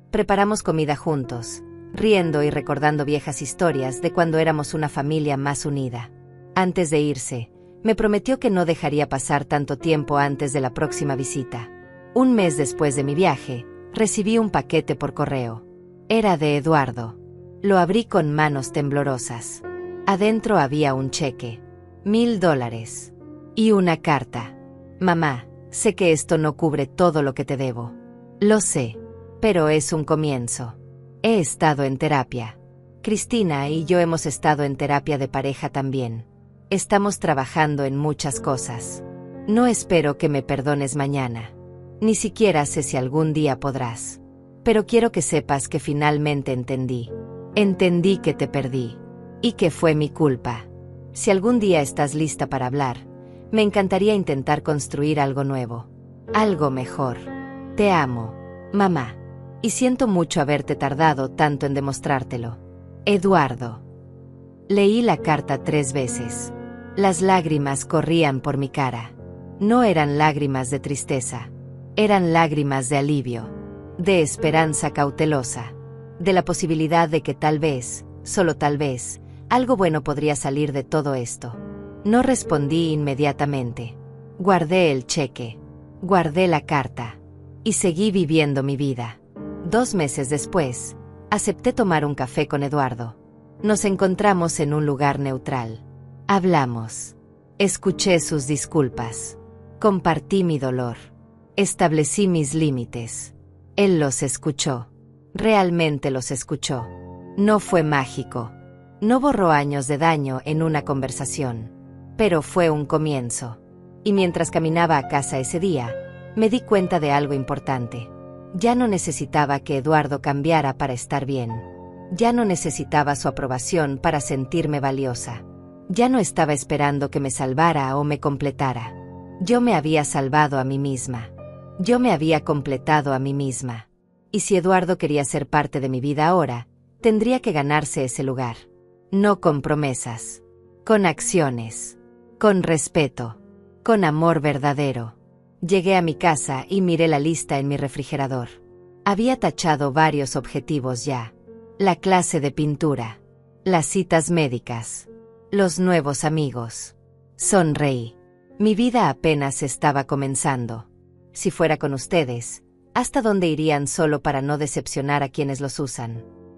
Preparamos comida juntos, riendo y recordando viejas historias de cuando éramos una familia más unida. Antes de irse, Me prometió que no dejaría pasar tanto tiempo antes de la próxima visita. Un mes después de mi viaje, recibí un paquete por correo. Era de Eduardo. Lo abrí con manos temblorosas. Adentro había un cheque. $1000. Y una carta. Mamá, sé que esto no cubre todo lo que te debo. Lo sé. Pero es un comienzo. He estado en terapia. Cristina y yo hemos estado en terapia de pareja también. Estamos trabajando en muchas cosas. No espero que me perdones mañana. Ni siquiera sé si algún día podrás. Pero quiero que sepas que finalmente entendí. Entendí que te perdí. Y que fue mi culpa. Si algún día estás lista para hablar, me encantaría intentar construir algo nuevo. Algo mejor. Te amo, mamá. Y siento mucho haberte tardado tanto en demostrártelo. Eduardo. Leí la carta 3 veces. Las lágrimas corrían por mi cara. No eran lágrimas de tristeza. Eran lágrimas de alivio. De esperanza cautelosa. De la posibilidad de que tal vez, solo tal vez, algo bueno podría salir de todo esto. No respondí inmediatamente. Guardé el cheque. Guardé la carta. Y seguí viviendo mi vida. 2 meses después, acepté tomar un café con Eduardo. Nos encontramos en un lugar neutral. Hablamos. Escuché sus disculpas. Compartí mi dolor. Establecí mis límites. Él los escuchó. Realmente los escuchó. No fue mágico. No borró años de daño en una conversación. Pero fue un comienzo. Y mientras caminaba a casa ese día, me di cuenta de algo importante. Ya no necesitaba que Eduardo cambiara para estar bien. Ya no necesitaba su aprobación para sentirme valiosa. Ya no estaba esperando que me salvara o me completara. Yo me había salvado a mí misma. Yo me había completado a mí misma. Y si Eduardo quería ser parte de mi vida ahora, tendría que ganarse ese lugar. No con promesas. Con acciones. Con respeto. Con amor verdadero. Llegué a mi casa y miré la lista en mi refrigerador. Había tachado varios objetivos ya. La clase de pintura. Las citas médicas. Los nuevos amigos. Sonreí. Mi vida apenas estaba comenzando. Si fuera con ustedes, ¿hasta dónde irían solo para no decepcionar a quienes los usan?